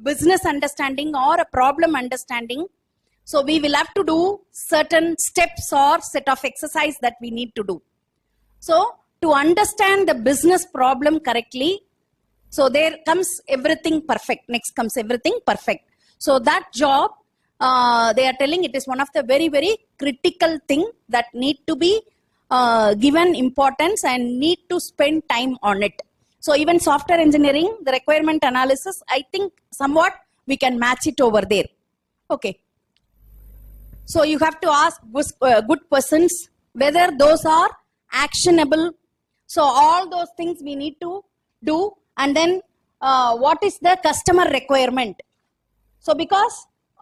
business understanding or a problem understanding, so we will have to do certain steps or set of exercise that we need to do. So to understand the business problem correctly, so there comes everything perfect. Next comes everything perfect. So that job, they are telling it is one of the very, very critical thing that need to be given importance and need to spend time on it. So even software engineering, the requirement analysis, I think somewhat we can match it over there. Okay. So you have to ask good persons whether those are actionable. So all those things we need to do. And then what is the customer requirement? So because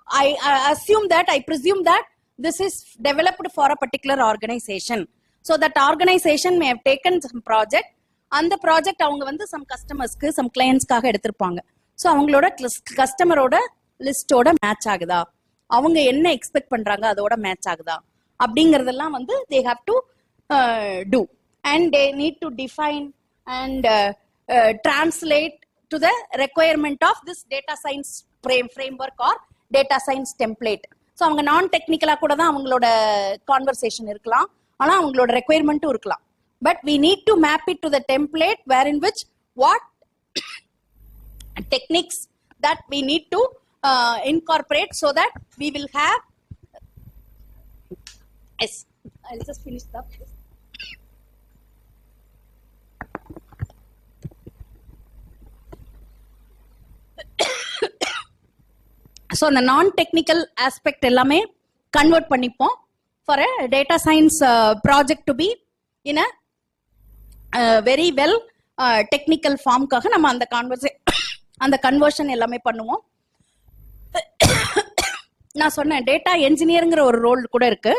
I assume that, I presume that this is developed for a particular organization. So that organization may have taken some project. அந்த project அவங்க வந்து some கஸ்டமர்ஸ்க்கு, some கிளையன்ஸ்க்காக எடுத்திருப்பாங்க. So அவங்களோட கஸ்டமரோட லிஸ்டோட match ஆகுதா, அவங்க என்ன எக்ஸ்பெக்ட் பண்றாங்க அதோட மேட்ச் ஆகுதா அப்படிங்கறதெல்லாம் வந்து they have to do, and they need to define and translate to the requirement of this data science framework or data science template. So அவங்க நான் டெக்னிக்கலா கூட தான் அவங்களோட கான்வர்சேஷன் இருக்கலாம், ஆனா அவங்களோட ரெக்குயர்மெண்ட்டும் இருக்கலாம். But we need to map it to the template wherein which what techniques that we need to incorporate so that we will have. Yes, I'll just finish that. So அந்த நான் டெக்னிக்கல் ஆஸ்பெக்ட் எல்லாமே convert பண்ணிப்போம் for a data science project to be in a very well technical ஃபார்முக்காக நம்ம அந்த conversion எல்லாமே பண்ணுவோம். நான் சொன்னேன் டேட்டா என்ஜினியருங்கிற ஒரு ரோல் கூட இருக்கு.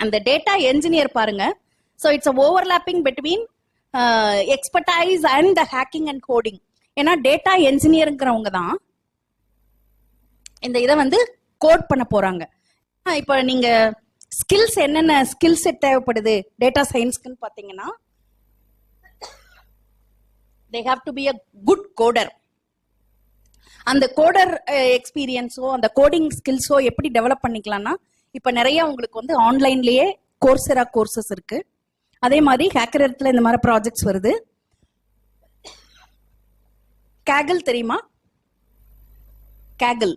அந்த டேட்டா என்ஜினியர் பாருங்க, so it's overlapping between expertise and the hacking and coding. ஏன்னா டேட்டா என்ஜினியருங்கிறவங்க தான் இந்த இதை வந்து கோட் பண்ண போறாங்க. இப்போ நீங்க ஸ்கில்ஸ் என்னென்ன ஸ்கில் செட் தேவைப்படுது டேட்டா சயின்ஸ்க்குன்னு பார்த்தீங்கன்னா, they have to be a good coder. அந்த கோடர் எக்ஸ்பீரியன்ஸோ அந்த கோடிங் ஸ்கில்ஸோ எப்படி டெவலப் பண்ணிக்கலாம்னா, இப்போ நிறைய உங்களுக்கு வந்து ஆன்லைன்லயே கோர்செரா கோர்சஸ் இருக்கு. அதே மாதிரி ஹேக்கரத்துல இந்த மாதிரி ப்ராஜெக்ட்ஸ் வருது. கேகல் தெரியுமா? கேகல்.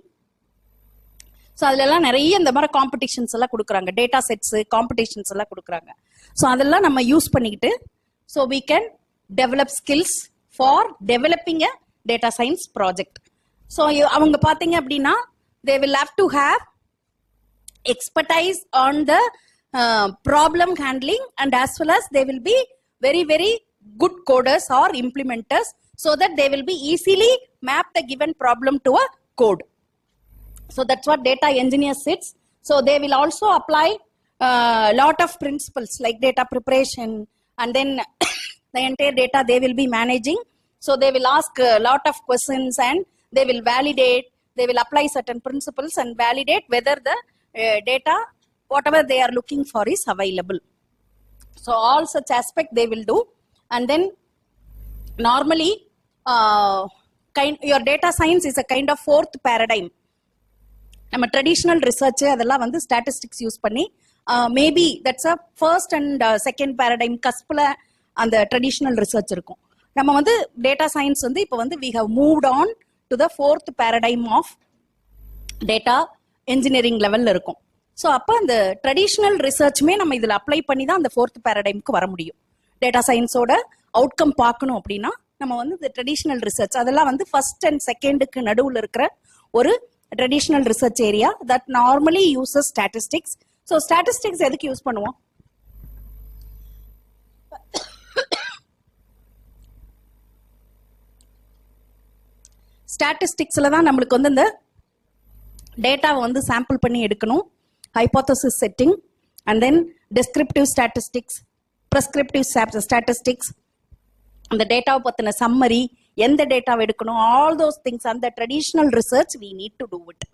ஸோ அதுல எல்லாம் நிறைய இந்த மாதிரி காம்படிஷன்ஸ் எல்லாம் கொடுக்குறாங்க, டேட்டா செட்ஸ் காம்படிஷன்ஸ் எல்லாம் கொடுக்குறாங்க. ஸோ அதெல்லாம் நம்ம யூஸ் பண்ணிக்கிட்டு so we can develop skills for developing a data science project. So அவங்க பார்த்தீங்க அப்படின்னா they will have to have expertise on the problem handling, and as well as they will be very very good coders or implementers, so that they will be easily map the given problem to a code. So that's what data engineer sits. So they will also apply lot of principles like data preparation, and then the entire data they will be managing. So they will ask a lot of questions and they will validate, they will apply certain principles and validate whether the data, whatever they are looking for, is available. So all such aspect they will do. And then normally your data science is a kind of fourth paradigm. நம்ம traditional research அதெல்லாம் வந்து statistics use பண்ணி maybe that's a first and second paradigm கஸ்பில் அந்த traditional research இருக்கும். நம்ம வந்து data science வந்து இப்போ வந்து we have moved on to the fourth paradigm of data engineering லெவல்ல இருக்கும். ஸோ அப்போ அந்த ட்ரெடிஷ்னல் ரிசர்ச்சுமே நம்ம இதில் அப்ளை பண்ணி தான் அந்த ஃபோர்த் பேரடைமுக்கு வர முடியும். டேட்டா சயின்ஸோட அவுட்கம் பார்க்கணும் அப்படின்னா நம்ம வந்து இந்த ட்ரெடிஷ்னல் ரிசர்ச் அதெல்லாம் வந்து ஃபர்ஸ்ட் அண்ட் செகண்டுக்கு நடுவில் இருக்கிற ஒரு traditional research area that normally uses statistics. So statistics எதுக்கு யூஸ் பண்ணுவோம்? ஸ்டாட்டிஸ்டிக்ஸ்ல தான் நம்மளுக்கு வந்து இந்த டேட்டாவை வந்து சாம்பிள் பண்ணி எடுக்கணும், hypothesis setting, and then descriptive statistics, prescriptive statistics, அந்த டேட்டாவை பத்தின சம்மரி, எந்த டேட்டாவை எடுக்கணும், ஆல் தோஸ் திங்ஸ் அந்த traditional research we need to do it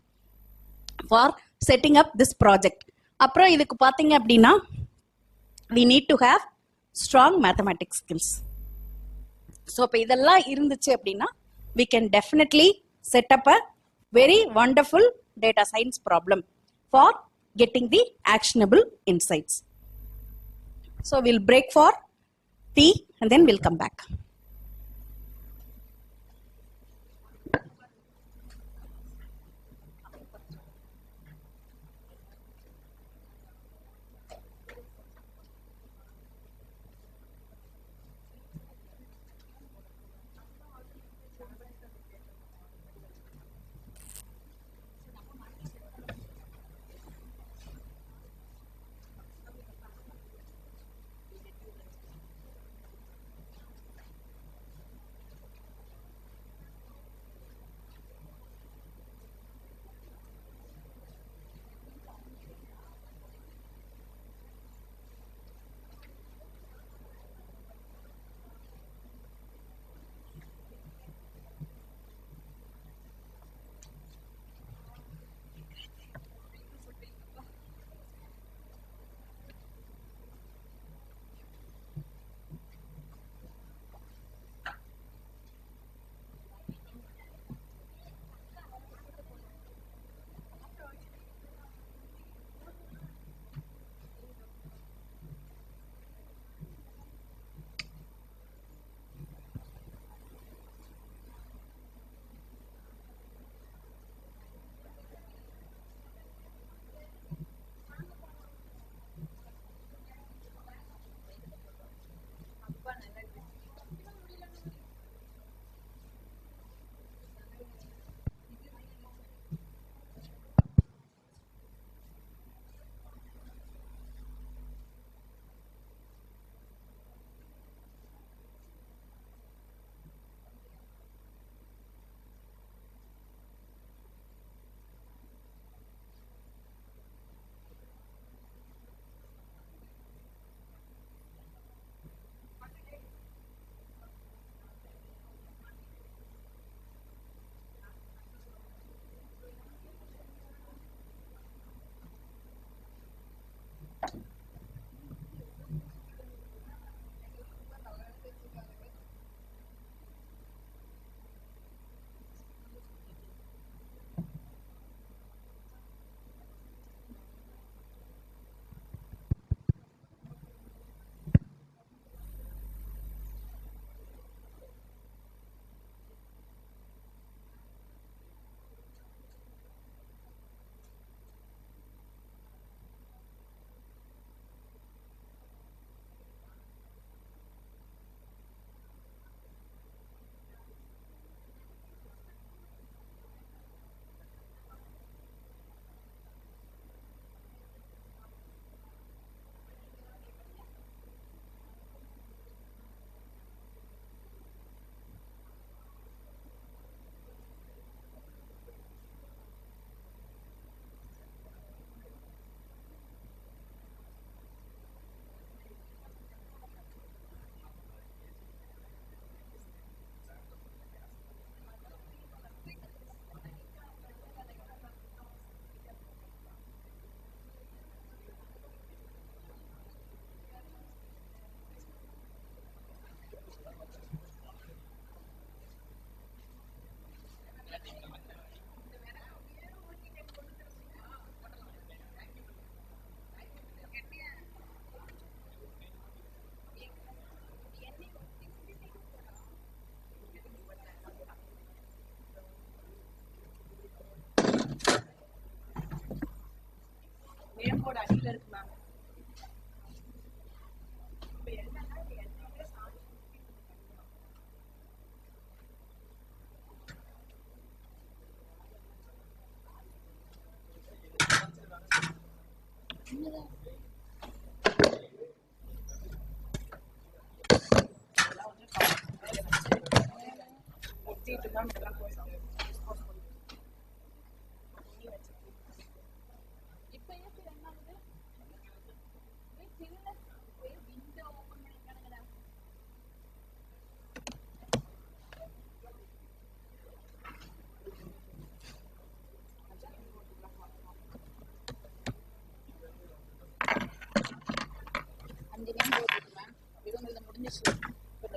for setting up this project. அப்புறம் இதுக்கு பார்த்தீங்க அப்படின்னா we need to have strong mathematics skills. So இப்போ இதெல்லாம் இருந்துச்சு அப்படின்னா we can definitely set up a very wonderful data science problem for getting the actionable insights. So will break for tea and then we'll come back.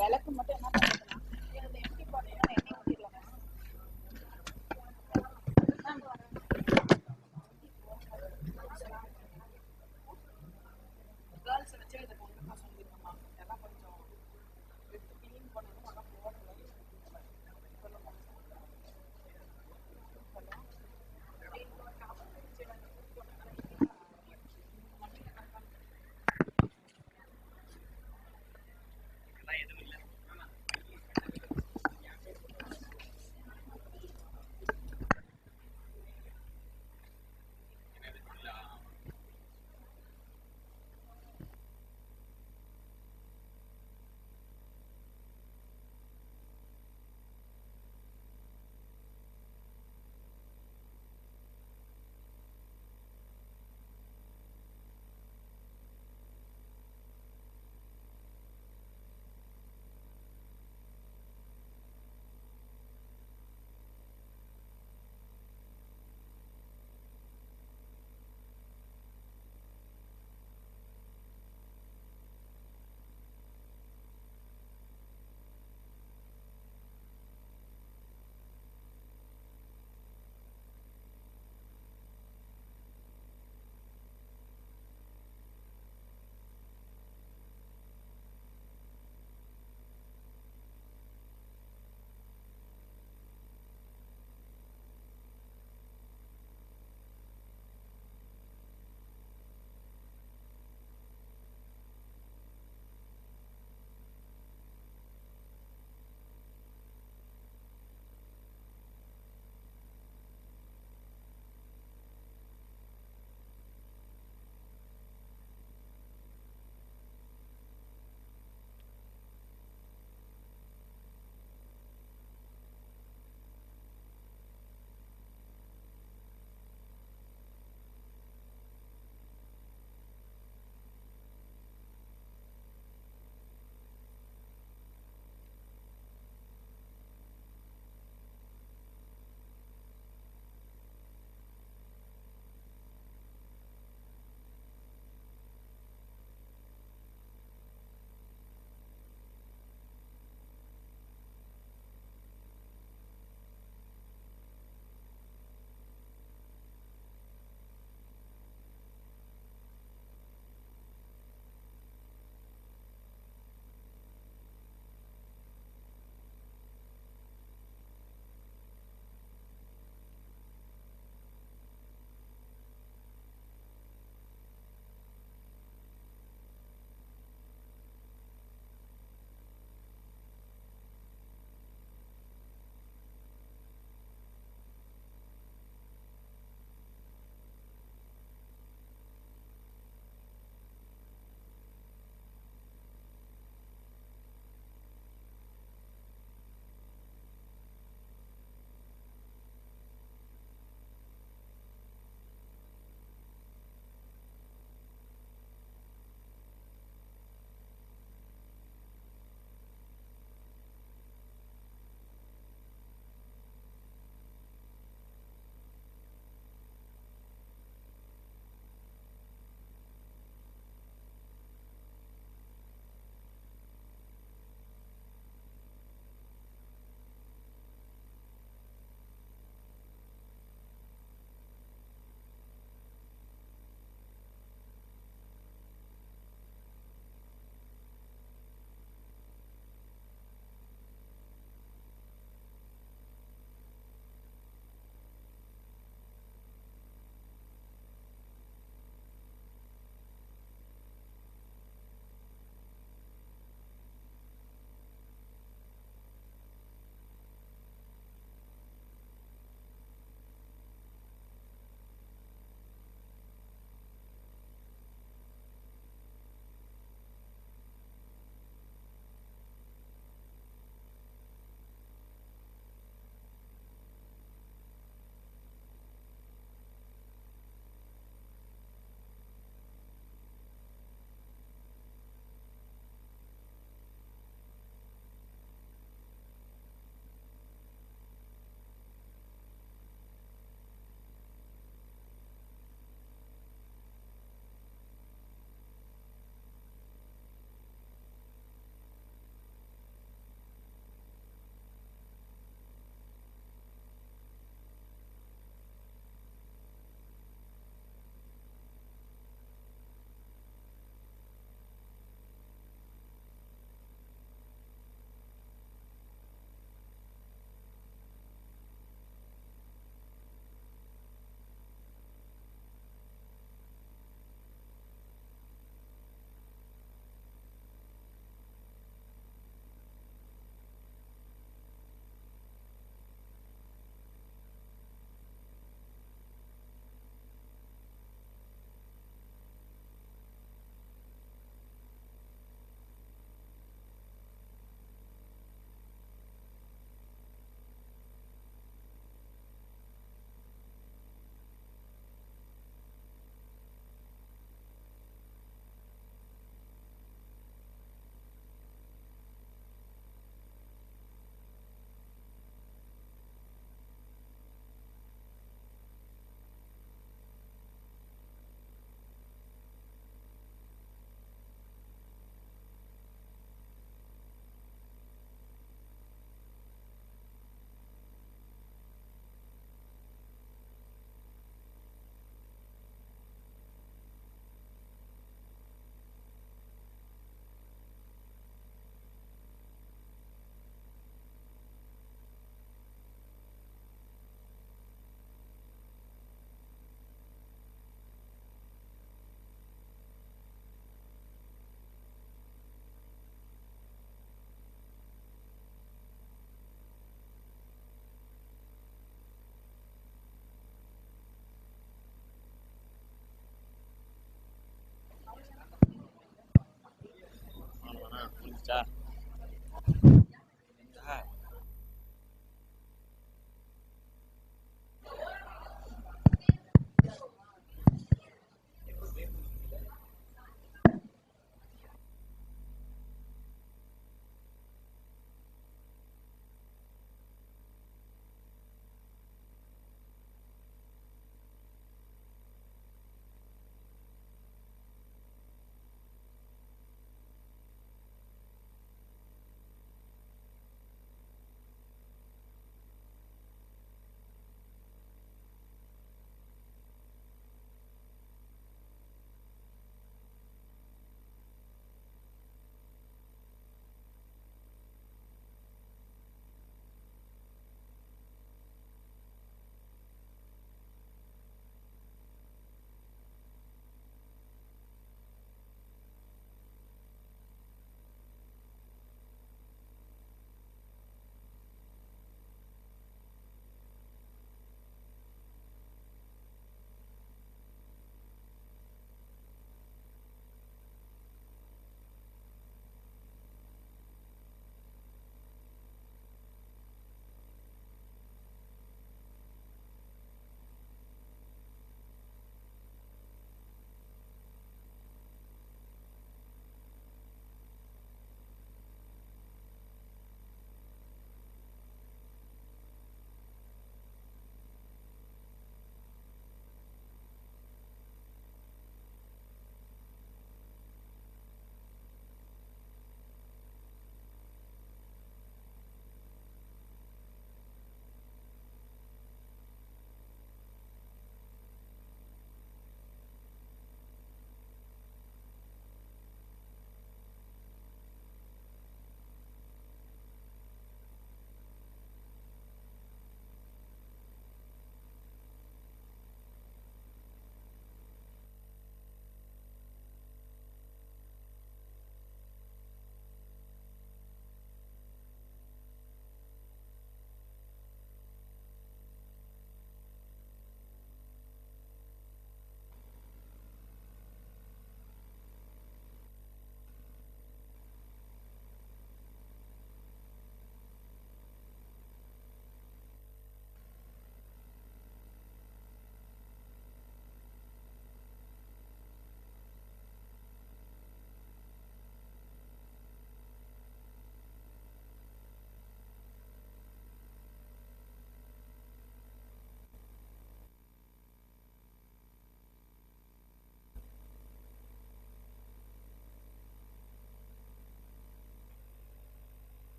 விளக்கு மட்டும் என்ன பண்ணிக்கலாம் empty பண்ணீங்கன்னா எண்ணெய் ஊற்றிடலாம். கேர்ள்ஸ் வச்சு இதை கொண்டு நான் சொல்லியிருக்கேம்மா. எல்லாம் கொஞ்சம் எடுத்து கிளீன் பண்ணணும். ஆனால் போடல.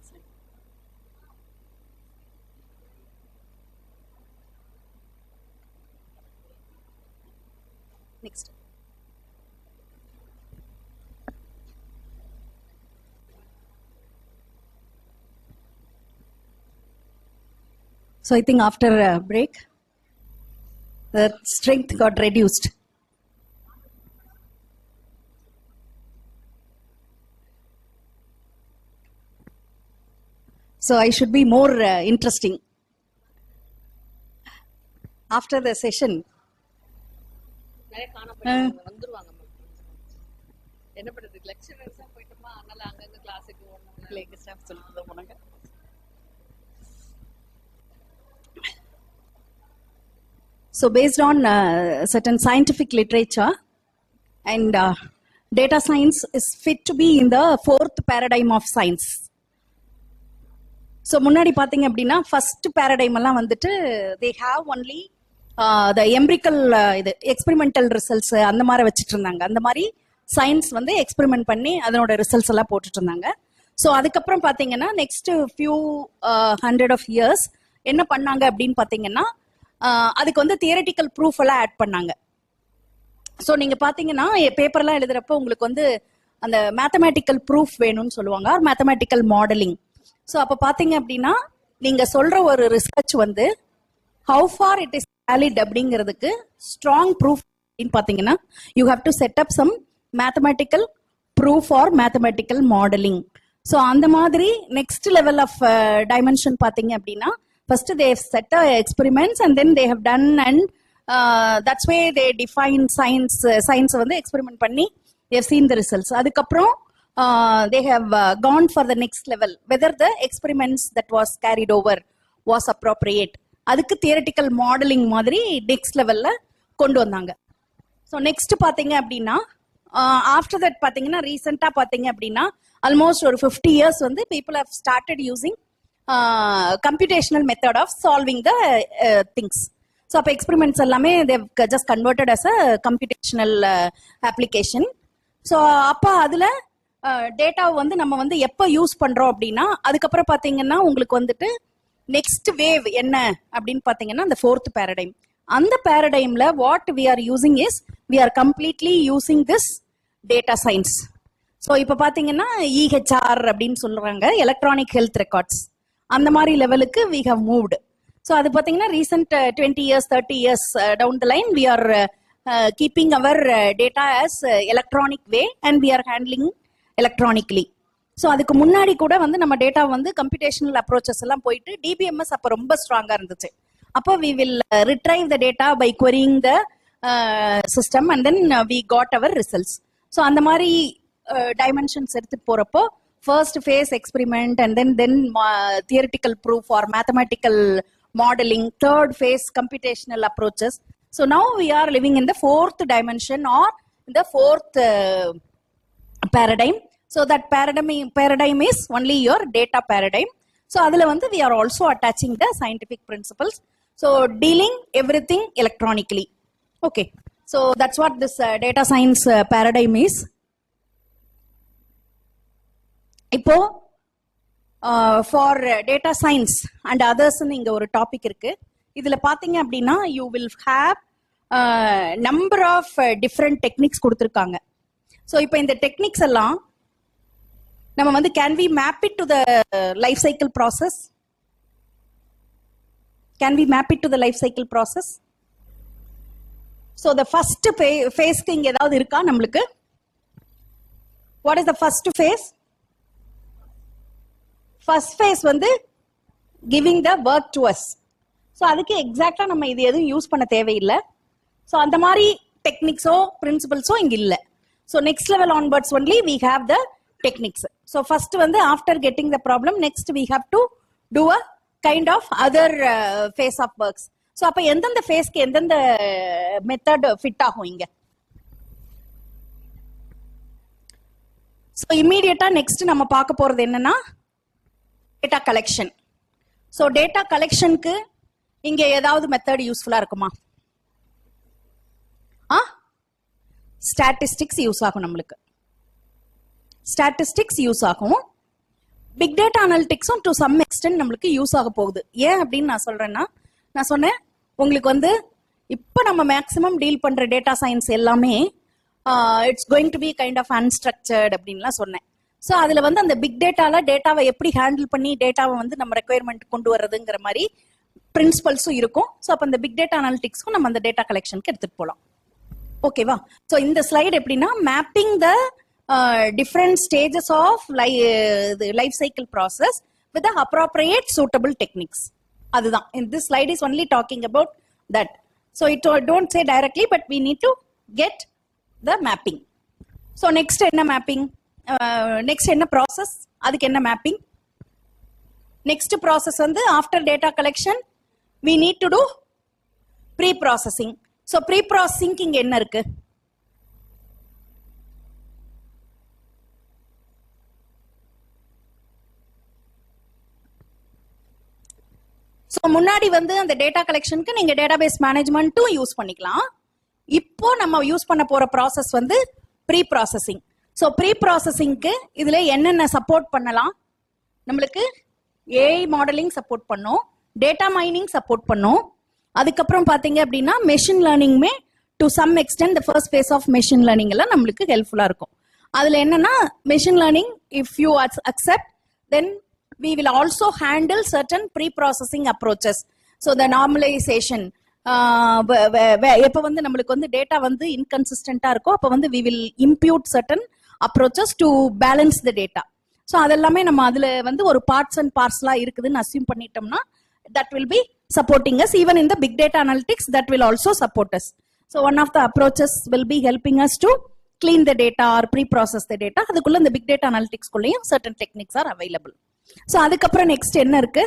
Next slide. Next. So I think after a break, the strength got reduced. So I should be more interesting. After the session, நிறைய காணப்படுறாங்க வந்துருவாங்க என்ன பண்றது லெக்சரர்ஸா போயிட்டோமா அதனால அங்கங்க கிளாஸுக்கு பிள்ளைங்க ஸ்டாஃப் சொல்லிட்டு போனாங்க. So based on certain scientific literature and data science is fit to be in the fourth paradigm of science. So முன்னாடி பாத்தீங்க அப்படின்னா ஃபர்ஸ்ட் பேரடைம் எல்லாம் வந்துட்டு they have only the empirical இது எக்ஸ்பெரிமெண்டல் ரிசல்ட்ஸ் அந்த மாதிரி வச்சுட்டு இருந்தாங்க. அந்த மாதிரி சயின்ஸ் வந்து எக்ஸ்பெரிமெண்ட் பண்ணி அதனோட ரிசல்ட்ஸ் எல்லாம் போட்டுட்டு இருந்தாங்க. ஸோ அதுக்கப்புறம் பாத்தீங்கன்னா next few hundred of years என்ன பண்ணாங்க அப்படின்னு பாத்தீங்கன்னா அதுக்கு வந்து தியரட்டிக்கல் ப்ரூஃப் எல்லாம் ஆட் பண்ணாங்க. ஸோ நீங்க பாத்தீங்கன்னா பேப்பர்லாம் எழுதுறப்ப உங்களுக்கு வந்து அந்த மேத்தமேட்டிக்கல் ப்ரூஃப் வேணும்னு சொல்லுவாங்க, ஆர் மேத்தமேட்டிக்கல் மாடலிங். ஸோ அப்ப பாத்தீங்க அப்படின்னா நீங்க சொல்ற ஒரு ரிசர்ச் வந்து how far it is valid அப்படிங்கிறதுக்கு ஸ்ட்ராங் ப்ரூஃப் அப்படின்னு பாத்தீங்கன்னா you have to set up some mathematical proof or mathematical modelling. So அந்த மாதிரி நெக்ஸ்ட் லெவல் ஆஃப் டைமென்ஷன் பாத்தீங்க அப்படின்னா first they have set experiments and then they have done and that's why they define science வந்து experiment பண்ணி they have seen the results. அதுக்கப்புறம் they have gone for the next level whether the experiments that was carried over was appropriate. அதுக்கு theoretical modeling மாதிரி next levelல கொண்டு வந்தாங்க. So next பாத்தீங்க அப்படின்னா after that பாத்தீங்கன்னா ரீசெண்டா பாத்தீங்க அப்படின்னா ஆல்மோஸ்ட் ஒரு 50 years வந்து people have started using computational method of solving the things. So அப்ப experiments எல்லாமே they've just converted as a computational application. So அப்ப அதுல டேட்டா வந்து நம்ம வந்து எப்ப யூஸ் பண்றோம் அப்படின்னா அதுக்கப்புறம் பாத்தீங்கன்னா உங்களுக்கு வந்துட்டு நெக்ஸ்ட் வேவ் என்ன அப்படின்னு பாத்தீங்கன்னா அந்த ஃபோர்த் பேரடைம். அந்த பேரடைம்ல what we are using is we are completely using this data science. So இப்ப பாத்தீங்கன்னா EHR அப்படின்னு சொல்றாங்க, எலக்ட்ரானிக் ஹெல்த் ரெக்கார்ட்ஸ், அந்த மாதிரி லெவலுக்கு வி ஹவ் மூவ்டு. ஸோ அது பார்த்தீங்கன்னா recent 20 years 30 years down the line we are keeping our data as electronic way and we are handling electronically. So அதுக்கு முன்னாடி கூட வந்து நம்ம டேட்டா வந்து கம்ப்யூட்டேஷனல் அப்ரோச்சஸ் எல்லாம் போயிட்டு டிபிஎம்எஸ் அப்போ ரொம்ப ஸ்ட்ராங்கா இருந்துச்சு. அப்போ we will retrieve the data by querying the system and then we got our results. So அந்த மாதிரி டைமென்ஷன்ஸ் எடுத்துட்டு போறப்போ first phase experiment and then theoretical proof or mathematical modeling, third phase computational approaches. So now we are living in the fourth dimension or the fourth paradigm. So that paradigm is only your data paradigm. So adula vandu we are also attaching the scientific principles. So dealing everything electronically. Okay. So that's what this data science paradigm is. இப்போ for data science and others இங்க ஒரு topic இருக்கு. இதுல பாத்தீங்க அப்படின்னா you will have number of different techniques கொடுத்துருக்காங்க. So இப்போ இந்த டெக்னிக்ஸ் எல்லாம் நம்ம வந்து can we map it to the life cycle process? Can we map it to the life cycle process? So the first ஃபேஸ்க்கு இங்க ஏதாவது இருக்கா நம்மளுக்கு? What is the first phase? First phase வந்து giving the work to as. So அதுக்கு எக்ஸாக்டா நம்ம இது எதுவும் யூஸ் பண்ண தேவையில்லை. ஸோ அந்த மாதிரி டெக்னிக்ஸோ பிரின்சிபல்ஸோ இங்க இல்லை. So next level onwards only we have the techniques. So first வந்து after getting the problem next we have to do a kind of other phase of works. So அப்போ எந்தெந்த ஃபேஸ்க்கு எந்தெந்த மெத்தட் ஃபிட் ஆகும் இங்க? ஸோ இம்மீடியட்டா நெக்ஸ்ட் நம்ம பார்க்க போறது என்னன்னா டேட்டா கலெக்ஷன். ஸோ டேட்டா கலெக்ஷனுக்கு இங்க ஏதாவது மெத்தட் யூஸ்ஃபுல்லா இருக்குமா? ஸ்டாட்டிஸ்டிக்ஸ் யூஸ் ஆகும். நம்மளுக்கு ஸ்டாட்டிஸ்டிக்ஸ் யூஸ் ஆகும். பிக் டேட்டா அனலிட்டிக்ஸும் டு சம் எக்ஸ்டென்ட் நம்மளுக்கு யூஸ் ஆக போகுது. ஏன் அப்படின்னு நான் சொல்றேன்னா, நான் சொன்னேன் உங்களுக்கு வந்து இப்போ நம்ம மேக்ஸிமம் டீல் பண்ற டேட்டா சயின்ஸ் எல்லாமே it's going to be kind of unstructured அப்படின்லாம் சொன்னேன். ஸோ அதுல வந்து அந்த பிக் டேட்டால டேட்டாவை எப்படி ஹேண்டில் பண்ணி டேட்டாவை வந்து நம்ம ரெக்குயர்மெண்ட் கொண்டு வர்றதுங்கிற மாதிரி பிரின்சிபல்ஸும் இருக்கும். ஸோ அப்போ அந்த பிக் டேட்டா அனலிட்டிக்ஸ்க்கும் நம்ம அந்த டேட்டா கலெக்ஷனுக்கு எடுத்துட்டு போகலாம். ஓகேவா? ஸோ இந்த ஸ்லைடு எப்படின்னா mapping the different stages of life cycle process with the appropriate suitable techniques. அதுதான். This slide is only talking about that. So it don't say directly, but we need to get the mapping. So next என்ன mapping? Next என்ன process? அதுக்கு என்ன mapping? Next process வந்து after data collection we need to do pre-processing. So pre-processing இங்க என்ன இருக்கு? So முன்னாடி வந்து அந்த டேட்டா கலெக்ஷனுக்கு நீங்க டேட்டாபேஸ் மேனேஜ்மெண்ட்டும் யூஸ் பண்ணிக்கலாம். இப்போ நம்ம யூஸ் பண்ண போற ப்ராசஸ் வந்து ப்ரீ ப்ராசஸிங். ஸோ ப்ரீ ப்ராசஸிங்க்கு இதுல என்னென்ன சப்போர்ட் பண்ணலாம்? நம்மளுக்கு ஏஐ மாடலிங் சப்போர்ட் பண்ணும், டேட்டா மைனிங் சப்போர்ட் பண்ணும். அதுக்கப்புறம் பாத்தீங்க அப்படின்னா மெஷின் லேர்னிங்குமே to some extent the first phase of machine learning எல்லாம் நம்மளுக்கு ஹெல்ப்ஃபுல்லா இருக்கும். அதுல என்னன்னா machine learning if you accept then we will also handle certain pre-processing approaches. So the normalization எப்ப வந்து நம்மளுக்கு வந்து டேட்டா வந்து இன்கன்சிஸ்டன்டா இருக்கோ அப்ப வந்து we will impute certain approaches to balance the data. So அதெல்லாமே நம்ம அதுல வந்து ஒரு parts and parcel இருக்குதுன்னு அசியூம் பண்ணிட்டோம்னா that will be supporting us even in the big data analytics. That will also support us. So one of the approaches will be helping us to clean the data or pre-process the data. அதுக்குள்ள இந்த big data analytics குள்ளேயும் certain techniques are available. So அதுக்கப்புறம் next என்ன இருக்கு?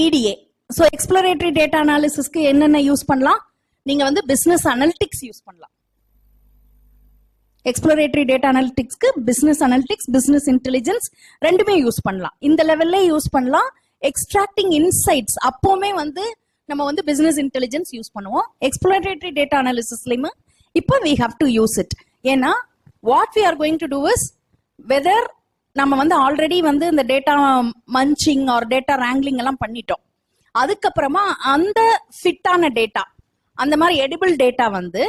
EDA. So exploratory data analysisக்கு என்னென்ன use பண்ணலாம்? நீங்க வந்து business analytics use பண்ணலாம். exploratory data analyticsக்கு business analytics, business intelligence ரெண்டுமே யூஸ் பண்ணலாம். இந்த லெவல்ல யூஸ் பண்ணலாம். extracting insights அப்போமே வந்து நம்ம வந்து business intelligence யூஸ் பண்ணுவோம். exploratory data analysisலயும் இப்போ we have to use it. ஏன்னா what we are going to do is whether நம்ம வந்து ஆல்ரெடி வந்து இந்த data munging or data wrangling எல்லாம் பண்ணிட்டோம். அதுக்கப்புறமா அந்த ஃபிட்டான டேட்டா அந்த மாதிரி எடிபிள் டேட்டா வந்து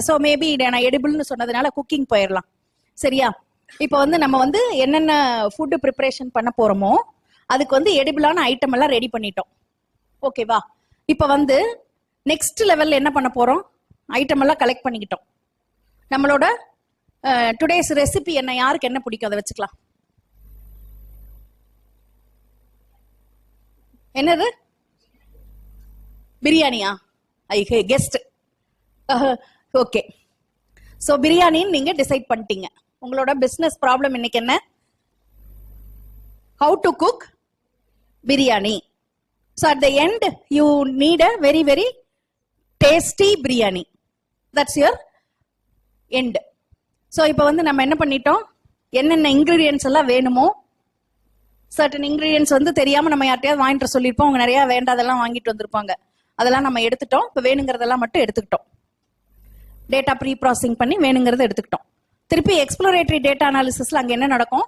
ஸோ மேபி நான் எடிபிள்னு சொன்னதுனால குக்கிங் போயிடலாம். சரியா? இப்போ வந்து நம்ம வந்து என்னென்ன ஃபுட்டு ப்ரிப்பரேஷன் பண்ண போறோமோ அதுக்கு வந்து எடிபிளான ஐட்டம் எல்லாம் ரெடி பண்ணிட்டோம். ஓகேவா? இப்போ வந்து நெக்ஸ்ட் லெவல்ல என்ன பண்ண போறோம்? ஐட்டம் எல்லாம் கலெக்ட் பண்ணிக்கிட்டோம். நம்மளோட டுடேஸ் ரெசிபி என்ன, யாருக்கு என்ன பிடிக்கும் அதை வச்சுக்கலாம். என்னது? பிரியாணியா? ஐ கெஸ்ட். ஓகே. சோ பிரியாணின்னு நீங்க டிசைட் பண்ணிட்டீங்க. உங்களோட பிசினஸ் ப்ராப்ளம் இன்னைக்கு என்ன? How to cook biryani. So at the end you need a very very tasty biryani. That's your end. So இப்போ வந்து நம்ம என்ன பண்ணிட்டோம்? என்னென்ன இன்கிரீடியன்ஸ் எல்லாம் வேணுமோ சர்டன் இன்கிரீடியன்ஸ் வந்து தெரியாம நம்ம யார்ட்டையாவது வாங்கிட்டு சொல்லியிருப்போம். அவங்க நிறைய வேண்டாதெல்லாம் வாங்கிட்டு வந்திருப்பாங்க. அதெல்லாம் நம்ம எடுத்துட்டோம். இப்போ வேணுங்கிறதெல்லாம் மட்டும் எடுத்துக்கிட்டோம். டேட்டா ப்ரீ ப்ராசஸிங் பண்ணி வேணுங்கிறத எடுத்துக்கிட்டோம். திருப்பி எக்ஸ்ப்ளோரேட்டரி டேட்டா அனாலிசிஸ்ல அங்க என்ன நடக்கும்?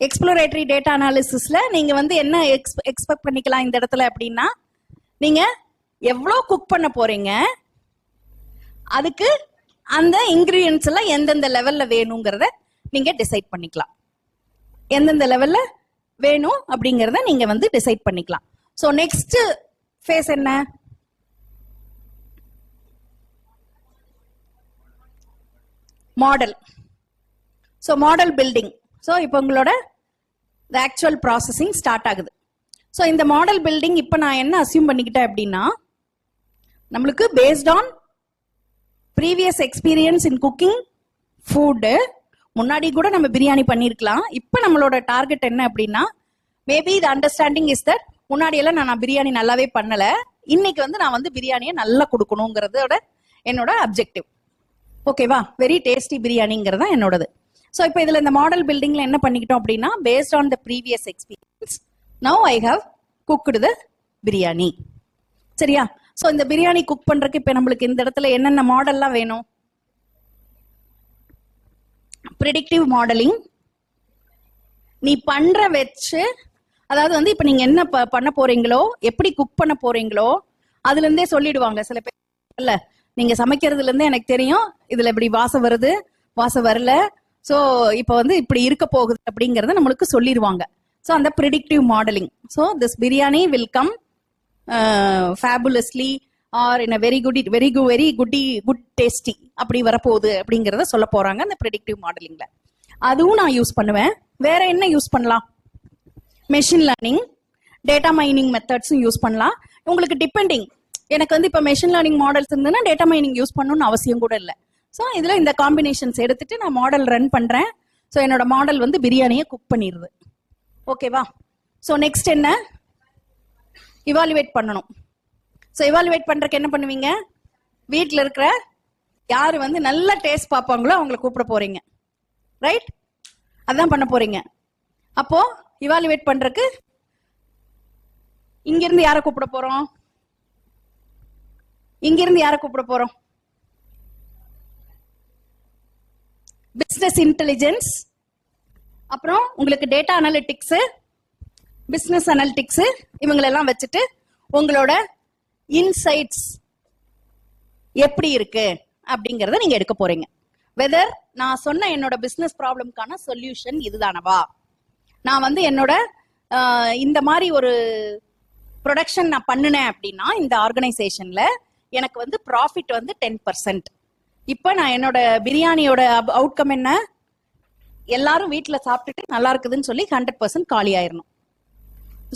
எக்ஸ்ப்ளோரேட்டரி டேட்டா அனாலிசிஸ்ல நீங்க வந்து என்ன எக்ஸ்பெக்ட் பண்ணிக்கலாம் இந்த இடத்துல அப்படின்னா, நீங்க எவ்வளவு குக் பண்ண போறீங்க, அதுக்கு அந்த இன்கிரீடியன்ஸ் எல்லாம் எந்தெந்த லெவல்ல வேணுங்கிறத நீங்க டிசைட் பண்ணிக்கலாம். எந்தெந்த லெவல்ல வேணும் அப்படிங்கறத நீங்க வந்து டிசைட் பண்ணிக்கலாம். சோ நெக்ஸ்ட் ஃபேஸ் என்ன? Model. So model building. So இப்போ உங்களோட ஆக்சுவல் ப்ராசஸிங் ஸ்டார்ட் ஆகுது. சோ இந்த மாடல் பில்டிங் இப்போ நான் என்ன அசியூம் பண்ணிக்கிட்டேன் அப்படின்னா, நம்மளுக்கு based on previous experience in cooking food, முன்னாடி கூட நம்ம பிரியாணி பண்ணிருக்கலாம். இப்போ நம்மளோட டார்கெட் என்ன அப்படின்னா, maybe the understanding is that முன்னாடி எல்லாம் நான் பிரியாணி நல்லாவே பண்ணல, இன்னைக்கு வந்து நான் வந்து பிரியாணியை நல்லா கொடுக்கணுங்கிறதோட என்னோட அப்ஜெக்டிவ். ஓகேவா? வெரி டேஸ்டி பிரியாணிங்கிறது தான் என்னோடது. ஸோ இப்போ இதுல இந்த மாடல் பில்டிங்ல என்ன பண்ணிக்கிட்டோம் அப்படின்னா, based on the previous experience now I have cooked the biryani. சரியா? ஸோ இந்த பிரியாணி குக் பண்றதுக்கு இப்போ நம்மளுக்கு இந்த இடத்துல என்னென்ன மாடல்லாம் வேணும்? Predictive modelling. நீ பண்ற வச்சு, அதாவது வந்து இப்ப நீங்க என்ன பண்ண போறீங்களோ, எப்படி குக் பண்ண போறீங்களோ அதுல இருந்தே சொல்லிடுவாங்க சில பேர். இல்ல, நீங்க சமைக்கிறதுல இருந்தே எனக்கு தெரியும் இதுல இப்படி வாசம் வருது, வாசம் வரல, சோ இப்ப வந்து இப்படி இருக்க போகுது அப்படிங்கறத நம்மளுக்கு சொல்லிடுவாங்க. சோ அந்த predictive modelling. So this biryani will come fabulously or in a very good tasty அப்படி வரப்போகுது அப்படிங்கறத சொல்ல போறாங்க அந்த ப்ரிடிக்டிவ் மாடலிங்ல. அதுவும் நான் யூஸ் பண்ணுவேன். வேற என்ன யூஸ் பண்ணலாம்? மெஷின் லேர்னிங், டேட்டா மைனிங் மெத்தட்ஸும் யூஸ் பண்ணலாம். உங்களுக்கு டிபெண்டிங், எனக்கு வந்து இப்ப மெஷின் லேர்னிங் மாடல்ஸ் இருந்ததுன்னா டேட்டா மைனிங் யூஸ் பண்ணணும்னு அவசியம் கூட இல்லை. ஸோ இதுல இந்த காம்பினேஷன்ஸ் எடுத்துட்டு நான் மாடல் ரன் பண்றேன். ஸோ என்னோட மாடல் வந்து பிரியாணியை குக் பண்ணிடுது. ஓகேவா? ஸோ நெக்ஸ்ட் என்ன? இவாலுவேட் பண்ணணும். ஸோ இவாலுவேட் பண்றதுக்கு என்ன பண்ணுவீங்க? வீட்டில் இருக்கிற யாரு வந்து நல்ல டேஸ்ட் பார்ப்பாங்களோ அவங்கள கூப்பிட போறீங்க. ரைட்? அதான் பண்ண போறீங்க. அப்போ இவாலுவேட் பண்றதுக்கு இங்க இருந்து யாரை கூப்பிட போறோம்? இங்க இருந்து யாரை கூப்பிட போறோம்? பிசினஸ் இன்டெலிஜென்ஸ், அப்புறம் உங்களுக்கு டேட்டா அனலிட்டிக்ஸ், பிசினஸ் அனலிட்டிக்ஸ், இவங்களெல்லாம் வச்சுட்டு உங்களோட இன்சைட்ஸ் எப்படி இருக்கு அப்படிங்கறத நீங்க எடுக்க போறீங்க. வெதர் நான் சொன்ன என்னோட பிசினஸ் ப்ராப்ளம்கான சொல்யூஷன் இதுதானவா, நான் வந்து என்னோட இந்த மாதிரி ஒரு ப்ரொடக்ஷன் நான் பண்ணினேன் அப்படின்னா இந்த ஆர்கனைசேஷன்ல எனக்கு வந்து ப்ராஃபிட் வந்து 10%. இப்ப நான் என்னோட பிரியாணியோட அவுட்கம் என்ன? எல்லாரும் வீட்டுல சாப்பிட்டுட்டு நல்லா இருக்குதுன்னு சொல்லி 100% காலி ஆயிரணும்.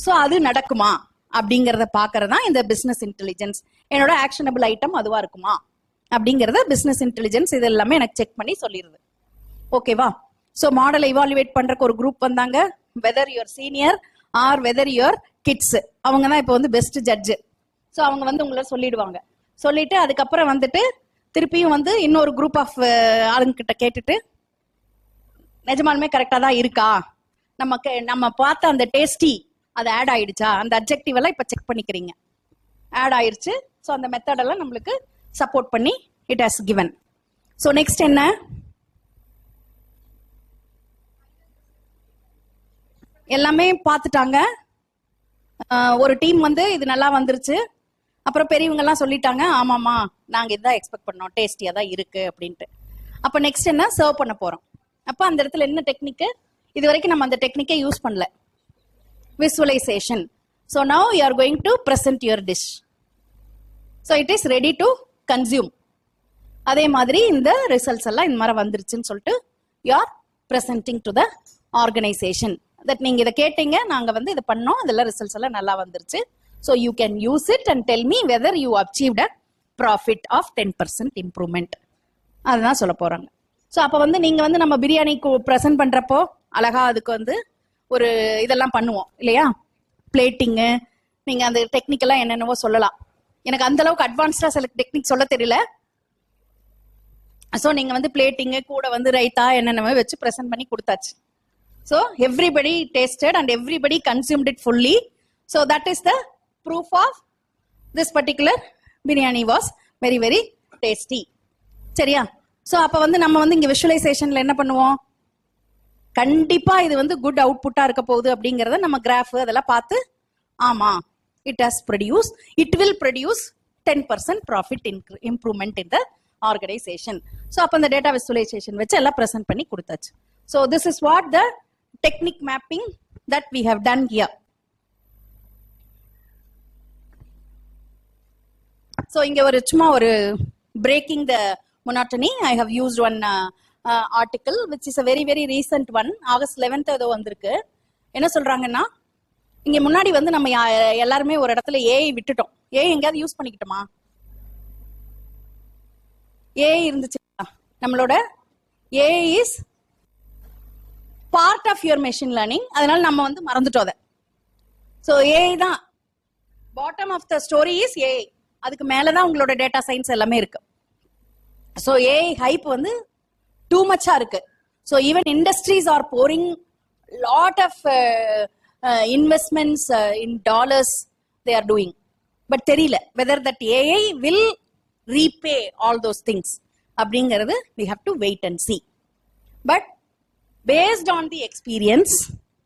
சோ அது நடக்குமா அப்படிங்கறத பாக்குறதா இந்த பிசினஸ் இன்டெலிஜென்ஸ். என்னோட ஆக்ஷனபிள் ஐட்டம் அதுவா இருக்குமா அப்படிங்கறத பிசினஸ் இன்டெலிஜென்ஸ் இது எல்லாமே எனக்கு செக் பண்ணி சொல்லிடுது. ஓகேவா? சோ மாடலை இவாலுவேட் பண்றதுக்கு ஒரு குரூப் வந்தாங்க. Weather your senior or whether your kids, அவங்க தான் இப்போ வந்து பெஸ்ட் ஜட்ஜ். ஸோ அவங்க வந்து உங்களை சொல்லிடுவாங்க. சொல்லிட்டு அதுக்கப்புறம் வந்துட்டு திருப்பியும் வந்து இன்னொரு குரூப் ஆஃப் ஆளுங்க கிட்ட கேட்டுட்டு நிஜமாலுமே கரெக்டா தான் இருக்கா, நம்ம பார்த்த அந்த டேஸ்டி அது ஆட் ஆயிடுச்சா, அந்த அப்ஜெக்டிவ் எல்லாம் இப்ப செக் பண்ணிக்கிறீங்க. ஆட் ஆயிடுச்சு. ஸோ அந்த மெத்தட் எல்லாம் நம்மளுக்கு சப்போர்ட் பண்ணி it has given. So next என்ன? எல்லாமே பார்த்துட்டாங்க. ஒரு டீம் வந்து இது நல்லா வந்துருச்சு. அப்புறம் பெரியவங்க எல்லாம் சொல்லிட்டாங்க, ஆமாமா நாங்க இதான் எக்ஸ்பெக்ட் பண்ணோம், டேஸ்டியா தான் இருக்கு அப்படின்ட்டு. அப்ப நெக்ஸ்ட் என்ன? சர்வ் பண்ண போறோம். அப்ப அந்த இடத்துல என்ன டெக்னிக்? இது வரைக்கும் நம்ம அந்த டெக்னிக்கை யூஸ் பண்ணல. Visualisation. So now you are going to present your dish. So it is ready to consume. அதே மாதிரி இந்த ரிசல்ட்ஸ் எல்லாம் இந்த மாதிரி வந்துருச்சுன்னு சொல்லிட்டு you are presenting to the organization. That நீங்க இதை கேட்டீங்க, நாங்க வந்து இதை பண்ணோம், இதெல்லாம் ரிசல்ட்ஸ் எல்லாம் நல்லா வந்துருச்சு. So you can use it and tell me whether you achieved a profit of 10% improvement. அதுதான் சொல்ல போறாங்க. ஸோ அப்போ வந்து நீங்க வந்து நம்ம பிரியாணி ப்ரெசென்ட் பண்றப்போ அழகா அதுக்கு வந்து ஒரு இதெல்லாம் பண்ணுவோம் இல்லையா? பிளேட்டிங்கு, நீங்க அந்த டெக்னிக்கெல்லாம் என்னென்னவோ சொல்லலாம். எனக்கு அந்த அளவுக்கு அட்வான்ஸ்டா சில டெக்னிக் சொல்ல தெரியல. ஸோ நீங்க வந்து பிளேட்டிங்கு கூட வந்து ரைத்தா என்னென்னவோ வச்சு ப்ரெசென்ட் பண்ணி கொடுத்தாச்சு. So everybody tasted and everybody consumed it fully. So that is the proof of this particular biryani was very very tasty. சரியா? சோ அப்ப வந்து நம்ம வந்து இங்க விஷுவலைசேஷன்ல என்ன பண்ணுவோம்? கண்டிப்பா இது வந்து குட் அவுட்புட்டா இருக்க போகுது அப்படிங்கறத நம்ம கிராஃப் அதெல்லாம் பார்த்து, ஆமா it has produced, it will produce 10% profit improvement in the organization. So அப்ப இந்த டேட்டா விஷுவலைசேஷன் வச்சு எல்லாம் பிரசன்ட் பண்ணி கொடுத்தாச்சு. So this is what the technique mapping that we have done here. So இங்க ஒரு சும்மா ஒரு breaking the monotony, I have used one article which is a very very recent one. August 11th ஏதோ வந்திருக்கு. என்ன சொல்றாங்கன்னா, இங்க முன்னாடி வந்து நம்ம எல்லாருமே ஒரு இடத்துல ஏஐ விட்டுட்டோம். ஏஐ எங்கயாவது யூஸ் பண்ணிக்கிட்டோமா? ஏஐ இருந்துச்சு நம்மளோட. AI is part of your machine learning. அதனால நம்ம வந்து மறந்துட்டோம் அதை. ஸோ ஏஐ தான் bottom of the story is AI. அதுக்கு மேலதான் உங்களோட டேட்டா சயின்ஸ் எல்லாமே இருக்கு. ஸோ ஏஐ ஹைப் வந்து டூ மச்சா இருக்கு. So even industries are boring lot of investments in dollars they are doing. But தெரியல whether that AI will repay all those things அப்படிங்கிறது we have to wait and see. But based on the experience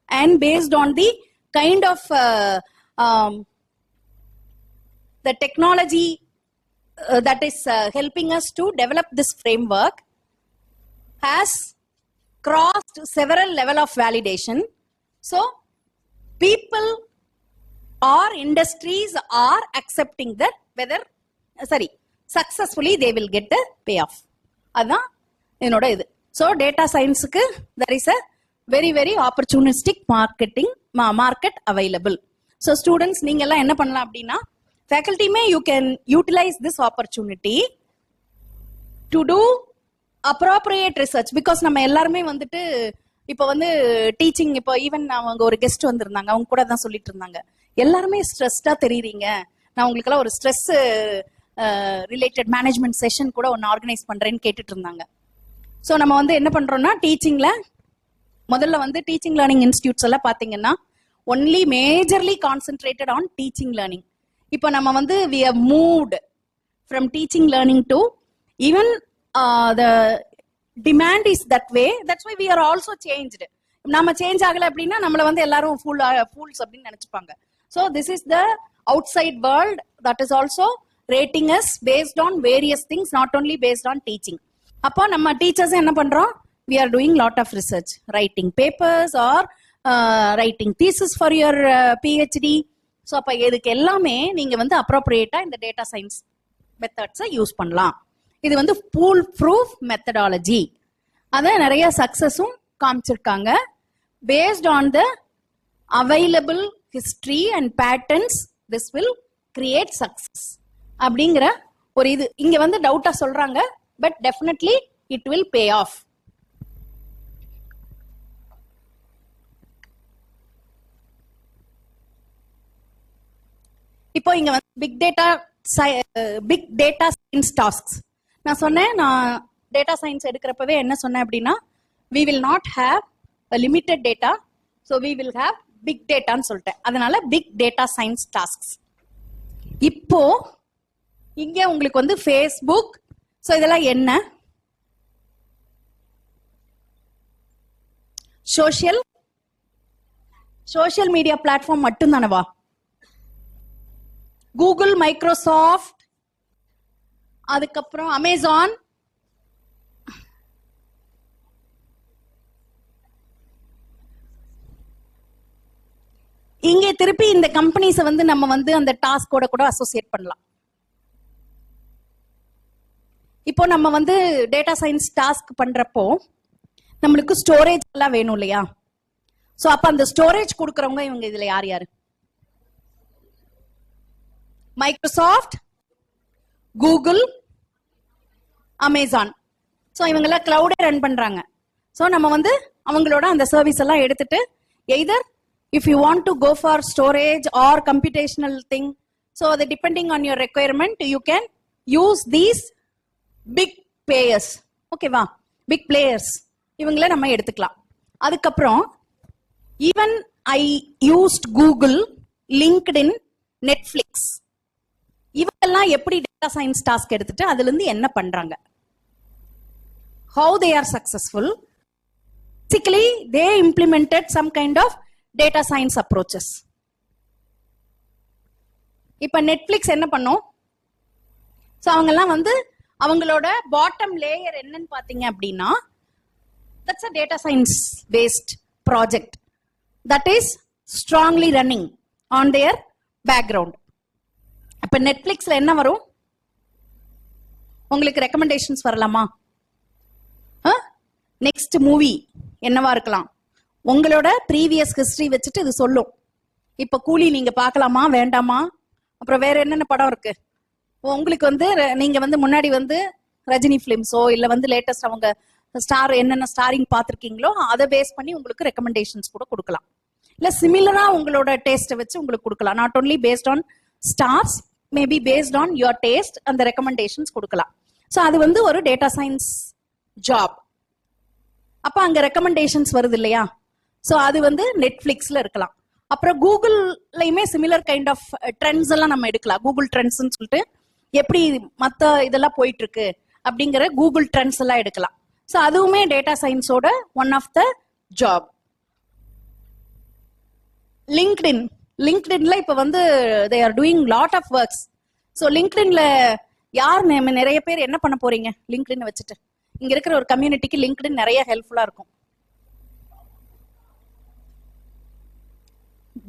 and based on the kind of the technology that is helping us to develop this framework has crossed several level of validation. So people or industries are accepting that whether successfully they will get the payoff. அதான் என்னோட இது. So data science க்கு there is a very very opportunistic market available. So students நீங்க எல்லாம் என்ன பண்ணலாம் அப்படின்னா faculty may you can utilize this opportunity to do appropriate research because நம்ம எல்லாருமே வந்துட்டு இப்போ வந்து டீச்சிங் இப்போ ஈவன் அவங்க ஒரு கெஸ்ட் வந்திருந்தாங்க, அவங்க கூட தான் சொல்லிட்டு இருந்தாங்க, எல்லாருமே ஸ்ட்ரெஸ்டா தெரியுறீங்க, நான் உங்களுக்கு எல்லாம் ஒரு ஸ்ட்ரெஸ் ரிலேட்டட் மேனேஜ்மெண்ட் செஷன் கூட ஒன்னு ஆர்கனைஸ் பண்றேன்னு கேட்டுட்டு இருந்தாங்க. ஸோ நம்ம வந்து என்ன பண்றோம்னா டீச்சிங்ல முதல்ல வந்து டீச்சிங் லேர்னிங் இன்ஸ்டிடியூட்ஸ் எல்லாம் பாத்தீங்கன்னா only majorly concentrated on teaching learning. இப்போ நம்ம வந்து we have moved from teaching learning to even the demand is that way, that's why we are also changed. நம்ம சேஞ்ச் ஆகல அப்படின்னா நம்மள வந்து எல்லாரும் fools அப்படின்னு நினைச்சுப்பாங்க. So this is the outside world that is also rating us based on various things, not only based on teaching. அப்போ நம்ம teachers என்ன பண்றோம், we are doing lot of research, writing papers or writing thesis for your PhD. So அப்போ இதுக்கு எல்லாமே நீங்க வந்து அப்ரோப்ரியேட்டா இந்த டேட்டா சயின்ஸ் மெத்தட்ஸை யூஸ் பண்ணலாம். இது வந்து ஃபூல் ப்ரூஃப் மெத்தடாலஜி. அதை நிறைய சக்சஸும் காமிச்சிருக்காங்க. Based on the available history and patterns this will create success அப்படிங்கிற ஒரு இது இங்க வந்து டவுட்டா சொல்றாங்க. But definitely it will pay off. இப்போ இங்க வந்து பிக் டேட்டா சயின்ஸ் டாஸ்க்ஸ் நான் சொன்னேன். நான் டேட்டா சயின்ஸ் எடுக்கிறப்பவே என்ன சொன்னேன் அப்படின்னா we will not have a limited data, so we will have big data ன்னு சொல்லிட்டேன். அதனால பிக் டேட்டா சயின்ஸ் டாஸ்க்ஸ். இப்போ இங்க உங்களுக்கு வந்து ஃபேஸ்புக், ஸோ இதெல்லாம் என்ன சோஷியல் மீடியா பிளாட்ஃபார்ம் மட்டும் தானவா? கூகுள், மைக்ரோசாஃப்ட், அதுக்கப்புறம் அமேசான், இங்கே திருப்பி இந்த கம்பெனிஸை வந்து நம்ம வந்து அந்த டாஸ்கோட கூட அசோசியேட் பண்ணலாம். இப்போ நம்ம வந்து டேட்டா சயின்ஸ் டாஸ்க் பண்றப்போ நம்மளுக்கு ஸ்டோரேஜ் எல்லாம் வேணும் இல்லையா? சோ அப்ப அந்த ஸ்டோரேஜ் கொடுக்கறவங்க இவங்க இதுல யார் யாரு? Microsoft, Google, Amazon. சோ இவங்க எல்லாம் கிளவுடே ரன் பண்றாங்க. சோ நம்ம வந்து அவங்களோட அந்த சர்வீஸ் எல்லாம் எடுத்துட்டு either if you want to go for storage or computational thing, so the depending on your requirement you can use these big players. Okay வா, big players இவங்கள நம்ம எடுத்துக்கலாம். அதுக்கப்புறம் even I used Google, LinkedIn, Netflix. இவங்கெல்லாம் எப்படி data science task எடுத்துட்டு அதுல இருந்து என்ன பண்றாங்க, how they are successful. Basically they implemented some kind of data science approaches. இப்ப நெட்ஃபிளிக்ஸ் என்ன பண்ணும், சோ அவங்க எல்லாம் வந்து அவங்களோட பாட்டம் லேயர் என்னன்னு பாத்தீங்க அப்படின்னா that's a data science based project that is strongly running on their background. அப்ப நெட்ஃபிளிக்ஸ்ல என்ன வரும், உங்களுக்கு ரெக்கமெண்டேஷன்ஸ் வரலாமா? நெக்ஸ்ட் மூவி என்னவா இருக்கலாம், உங்களோட ப்ரீவியஸ் ஹிஸ்டரி வச்சுட்டு இது சொல்லும். இப்ப கூலி நீங்க பார்க்கலாமா வேண்டாமா, அப்புறம் வேற என்னென்ன படம் இருக்கு, உங்களுக்கு வந்து நீங்க வந்து முன்னாடி வந்து ரஜினி பிலிம்ஸோ இல்ல வந்து லேட்டஸ்ட் அவங்க ஸ்டார் என்னென்ன ஸ்டாரிங் பார்த்திருக்கீங்களோ அதை பேஸ் பண்ணி உங்களுக்கு ரெக்கமெண்டேஷன்ஸ் கூட கொடுக்கலாம். இல்ல சிமிலரா உங்களோட டேஸ்ட்டை வச்சு உங்களுக்கு கொடுக்கலாம். Not only based on stars, maybe based on your taste அந்த ரெக்கமெண்டேஷன்ஸ் கொடுக்கலாம். ஸோ அது வந்து ஒரு டேட்டா சயின்ஸ் ஜாப். அப்ப அங்க ரெக்கமெண்டேஷன்ஸ் வருது இல்லையா, ஸோ அது வந்து நெட்ஃபிளிக்ஸ்ல இருக்கலாம். அப்புறம் கூகுள்லயுமே சிமிலர் கைண்ட் ஆஃப் ட்ரெண்ட்ஸ் எல்லாம் நம்ம எடுக்கலாம். கூகுள் ட்ரெண்ட்ஸ்ன்னு சொல்லிட்டு எப்படி மற்ற இதெல்லாம் போயிட்டு இருக்கு அப்படிங்கிற கூகுள் ட்ரெண்ட்ஸ் எல்லாம் எடுக்கலாம். ஸோ அதுவுமே டேட்டா சயின்ஸோட ஒன் ஆஃப் த job. லிங்க்டின்ல இப்ப வந்து they are doing lot of works. So லிங்க்டின்ல யார் நிறைய பேர் என்ன பண்ண போறீங்க லிங்க்டின் வச்சுட்டு? இங்க இருக்கிற ஒரு கம்யூனிட்டிக்கு லிங்க்டின் நிறைய ஹெல்ப்ஃபுல்லா இருக்கும்.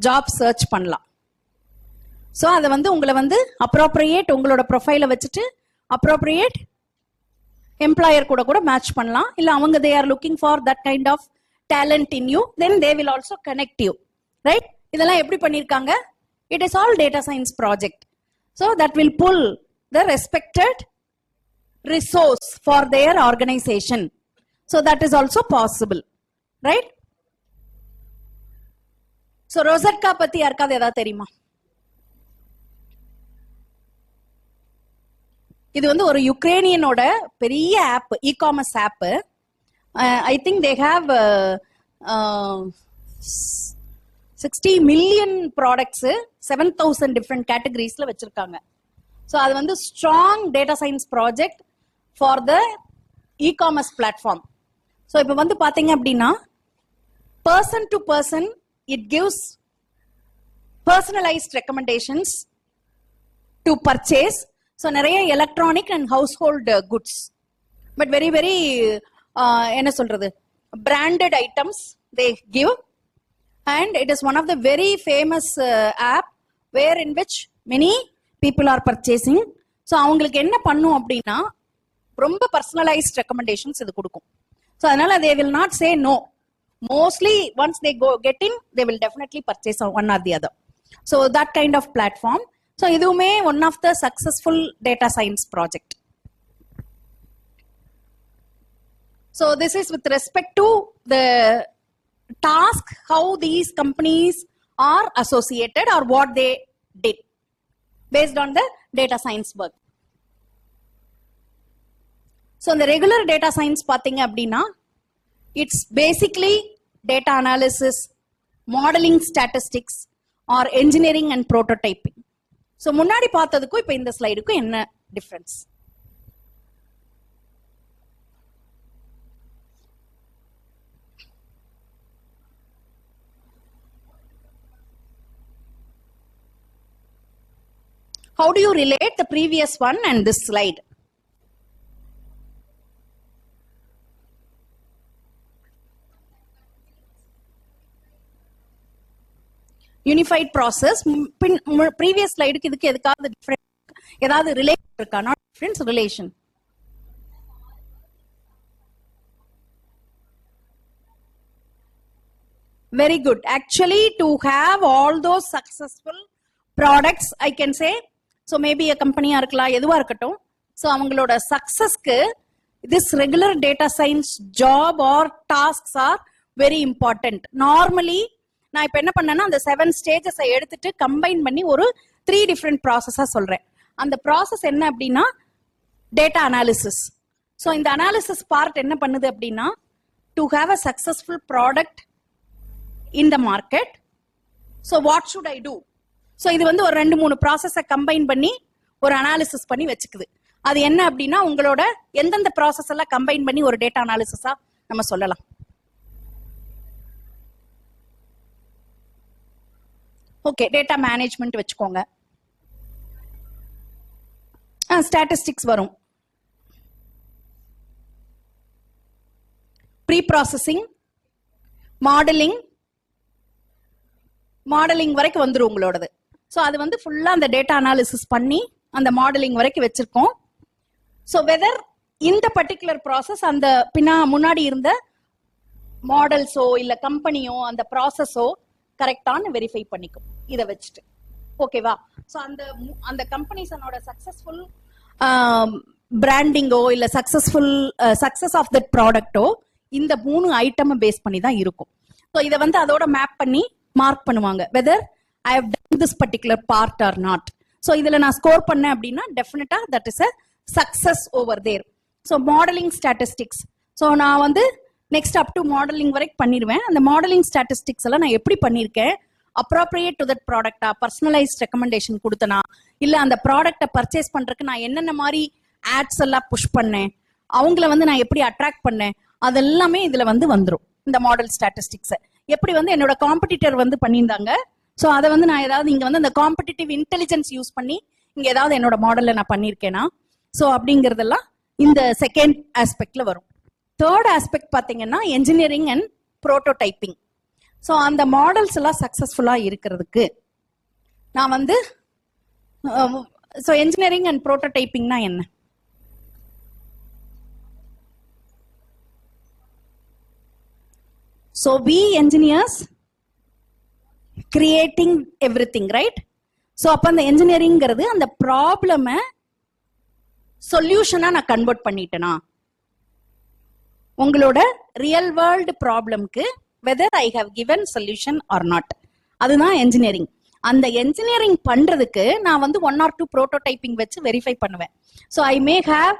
ஜாப் சர்ச் பண்ணலாம். ஸோ அதை வந்து உங்களை வந்து அப்ரோப்ரியேட் உங்களோட ப்ரொஃபைலை வச்சுட்டு அப்ரோப்ரியேட் எம்ப்ளாயர் கூட கூட மேட்ச் பண்ணலாம். இல்லை அவங்க they are looking for that kind of talent in you, then they will also connect you, right? இதெல்லாம் எப்படி பண்ணியிருக்காங்க? It is all data science project. So that will pull the respected resource for their organisation. So that is also possible, right? So Rozetka பத்தி யாருக்காவது ஏதாவது தெரியுமா? இது வந்து ஒரு யுக்ரைனியனோட பெரிய app, e commerce app. I think they have 60 million products 7,000 different கேட்டகரிஸ்ல வச்சிருக்காங்க. ஸோ அது வந்து strong data science project for the e commerce platform. So இப்போ வந்து பாத்தீங்க அப்படின்னா person to person it gives personalized recommendations to purchase. So நிறைய electronic and household goods, but very very என்ன சொல்றது, branded items they give. And it is one of the very famous app where in which many people are purchasing. So அவங்களுக்கு என்ன பண்ணும் அப்படின்னா ரொம்ப personalised recommendations இது கொடுக்கும். So அதனால they will not say no. Mostly once they get in, they will definitely purchase one or the other. So that kind of platform. So idume one of the successful data science project. So this is with respect to the task, how these companies are associated or what they did based on the data science work. So the regular data science pathinga appadina, it's basically data analysis, modeling statistics, or engineering and prototyping. So முன்னாடி பார்த்ததுக்கும் இப்போ இந்த ஸ்லைடுக்கும் என்ன difference? How do you relate the previous one and this slide? Unified process. Previous ஸ்லைடுக்கு இதுக்கு எதுக்காவது difference, ஏதாவது relation இருக்கா? Not difference, relation. Very good. Actually to have all those successful products, I can say, so maybe கம்பெனியா இருக்கலாம், எதுவா இருக்கட்டும், so அவங்களோட சக்சஸ்க்கு this regular data science job or tasks are very important. Normally நான் இப்ப என்ன பண்ணேன்னா அந்த 7 ஸ்டேஜஸ் எடுத்துட்டு கம்பைன் பண்ணி ஒரு 3 டிஃப்ரெண்ட் ப்ராசஸா சொல்றேன். அந்த ப்ராசஸ் என்ன அப்படின்னா டேட்டா அனாலிசிஸ். ஸோ இந்த அனாலிசிஸ் பார்ட் என்ன பண்ணுது அப்படின்னா to have a successful product in the market. So what should I do? So இது வந்து ஒரு 2-3 ப்ராசஸை கம்பைன் பண்ணி ஒரு அனாலிசிஸ் பண்ணி வச்சுக்குது. அது என்ன அப்படின்னா உங்களோட எந்தெந்த ப்ராசஸ் எல்லாம் கம்பைன் பண்ணி ஒரு டேட்டா அனாலிசிஸா நம்ம சொல்லலாம். ஓகே, டேட்டா மேனேஜ்மெண்ட் வச்சுக்கோங்க, ஸ்டாட்டிஸ்டிக்ஸ் வரும், ப்ரீ ப்ராசஸிங், மாடலிங் வரைக்கும் வந்துடும் உங்களோடது. ஸோ அது வந்து ஃபுல்லா அந்த டேட்டா அனாலிசிஸ் பண்ணி அந்த மாடலிங் வரைக்கும் வச்சிருக்கோம். ஸோ வெதர் இந்த பர்டிகுலர் ப்ராசஸ் அந்த முன்னாடி இருந்த மாடல்ஸோ இல்ல கம்பெனியோ அந்த ப்ராசஸோ கரெக்டான வெரிஃபை பண்ணிக்கும் இதை வச்சுட்டு. ஓகேவா? ஸோ அந்த கம்பெனிஸனோட சக்சஸ்ஃபுல் பிராண்டிங்கோ இல்ல சக்சஸ் ஆஃப் தட் ப்ராடக்டோ இந்த 3 ஐட்டம் பேஸ் பண்ணி தான் இருக்கும். ஸோ இதை வந்து அதோட மேப் பண்ணி மார்க் பண்ணுவாங்க, whether I have done this particular part or not. So இதுல நான் ஸ்கோர் பண்ணேன் அப்படின்னா டெஃபினட்டா that is a success over there. So modelling statistics, so நான் வந்து நெக்ஸ்ட் அப் டு மாடலிங் வரைக்கும் பண்ணிடுவேன். அந்த மாடலிங் ஸ்டாட்டிஸ்டிக்ஸ் எல்லாம் நான் எப்படி பண்ணியிருக்கேன், அப்ரோப்ரியேட் டு தட் ப்ராடக்டா, பர்சனலைஸ்ட் ரெக்கமெண்டேஷன் கொடுத்தனா, இல்ல அந்த ப்ராடக்ட்டை பர்ச்சேஸ் பண்றதுக்கு நான் என்னென்ன மாதிரி ஆட்ஸ் எல்லாம் புஷ் பண்ணேன், அவங்கள வந்து நான் எப்படி அட்ராக்ட் பண்ணேன், அதெல்லாமே இதுல வந்து வந்துடும். இந்த மாடல் ஸ்டாட்டிஸ்டிக்ஸ் எப்படி வந்து என்னோட காம்படிட்டர் வந்து பண்ணியிருந்தாங்க. ஸோ அதை வந்து நான் ஏதாவது இங்க வந்து இந்த காம்படிட்டிவ் இன்டெலிஜென்ஸ் யூஸ் பண்ணி இங்க ஏதாவது என்னோட மாடல்ல நான் பண்ணியிருக்கேனா, ஸோ அப்படிங்கறதெல்லாம் இந்த செகண்ட் ஆஸ்பெக்ட்ல வரும். தேர்ட் ஆஸ்பெக்ட் பாத்தீங்கன்னா என்ஜினியரிங் அண்ட் புரோட்டோடைப்பிங். ஸோ அந்த மாடல்ஸ் எல்லாம் சக்சஸ்ஃபுல்லா இருக்கிறதுக்கு நான் வந்து ஸோ என்ஜினியரிங் அண்ட் புரோட்டோடைப்பிங்னா என்ன? So we engineers creating everything, right? So அப்ப அந்த engineeringங்கிறது அந்த ப்ராப்ளம சொல்யூஷனா நான் கன்வெர்ட் பண்ணிட்டேனா, உங்களோட ரியல் வேர்ல்டு ப்ராப்ளம்க்கு whether I have given solution or not, அதுதான் engineering. அந்த engineering பண்றதுக்கு நான் வந்து 1 or 2 prototyping வச்சு வெரிஃபை பண்ணுவேன். So I may have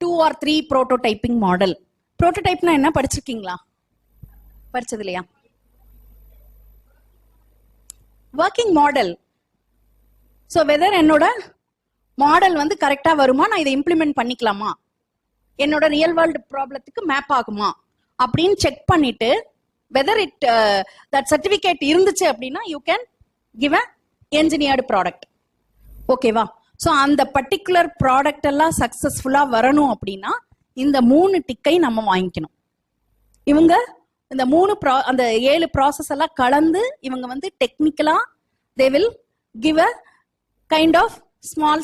2 or 3 prototyping model. prototypeனா என்ன படிச்சிருக்கீங்களா? படிச்சது இல்லையா? Working model. ஸோ வெதர் என்னோட மாடல் வந்து கரெக்டா வருமா, நான் இதை இம்ப்ளிமெண்ட் பண்ணிக்கலாமா, என்னோட ரியல் வேர்ல்டு ப்ராப்ளத்துக்கு மேப் ஆகுமா அப்படின்னு செக் பண்ணிட்டு வெதர் இட் தட் சர்டிபிகேட் இருந்துச்சு அப்படின்னா you can give a engineered product. ஓகேவா? ஸோ அந்த பர்டிகுலர் ப்ராடக்ட் எல்லாம் சக்சஸ்ஃபுல்லா வரணும் அப்படின்னா இந்த 3 டிக்கை நம்ம வாங்கிக்கணும். இவங்க இந்த 3 அந்த 7 ப்ராசஸ் எல்லாம் கலந்து இவங்க வந்து டெக்னிக்கலா they will give a kind of small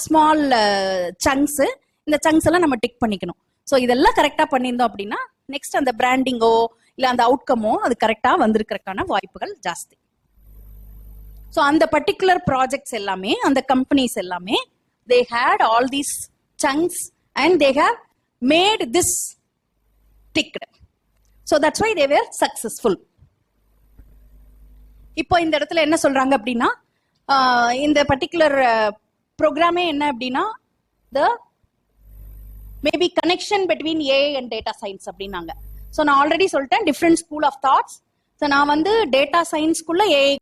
chunks. இந்த சங்க்ஸ் எல்லாம் நம்ம டிக் பண்ணிக்கணும். ஸோ இதெல்லாம் கரெக்டா பண்ணியிருந்தோம் அப்படின்னா நெக்ஸ்ட் அந்த பிராண்டிங்கோ இல்ல அந்த அவுட்கமோ அது கரெக்டா வந்திருக்கிறதுக்கான வாய்ப்புகள் ஜாஸ்தி. ஸோ அந்த பர்டிகுலர் ப்ராஜெக்ட்ஸ் எல்லாமே அந்த கம்பெனிஸ் எல்லாமே they had all these things and they have made this ticked. So that's why they were successful. இப்போ இந்த இடத்துல என்ன சொல்றாங்க அப்படின்னா இந்த பர்டிகுலர் ப்ரோக்ராமே என்ன அப்படின்னா the maybe connection between AI and data science அப்படின்னாங்க. ஸோ நான் ஆல்ரெடி சொல்லிட்டேன் different school of thoughts. So நான் வந்து டேட்டா சயின்ஸ்குள்ள AI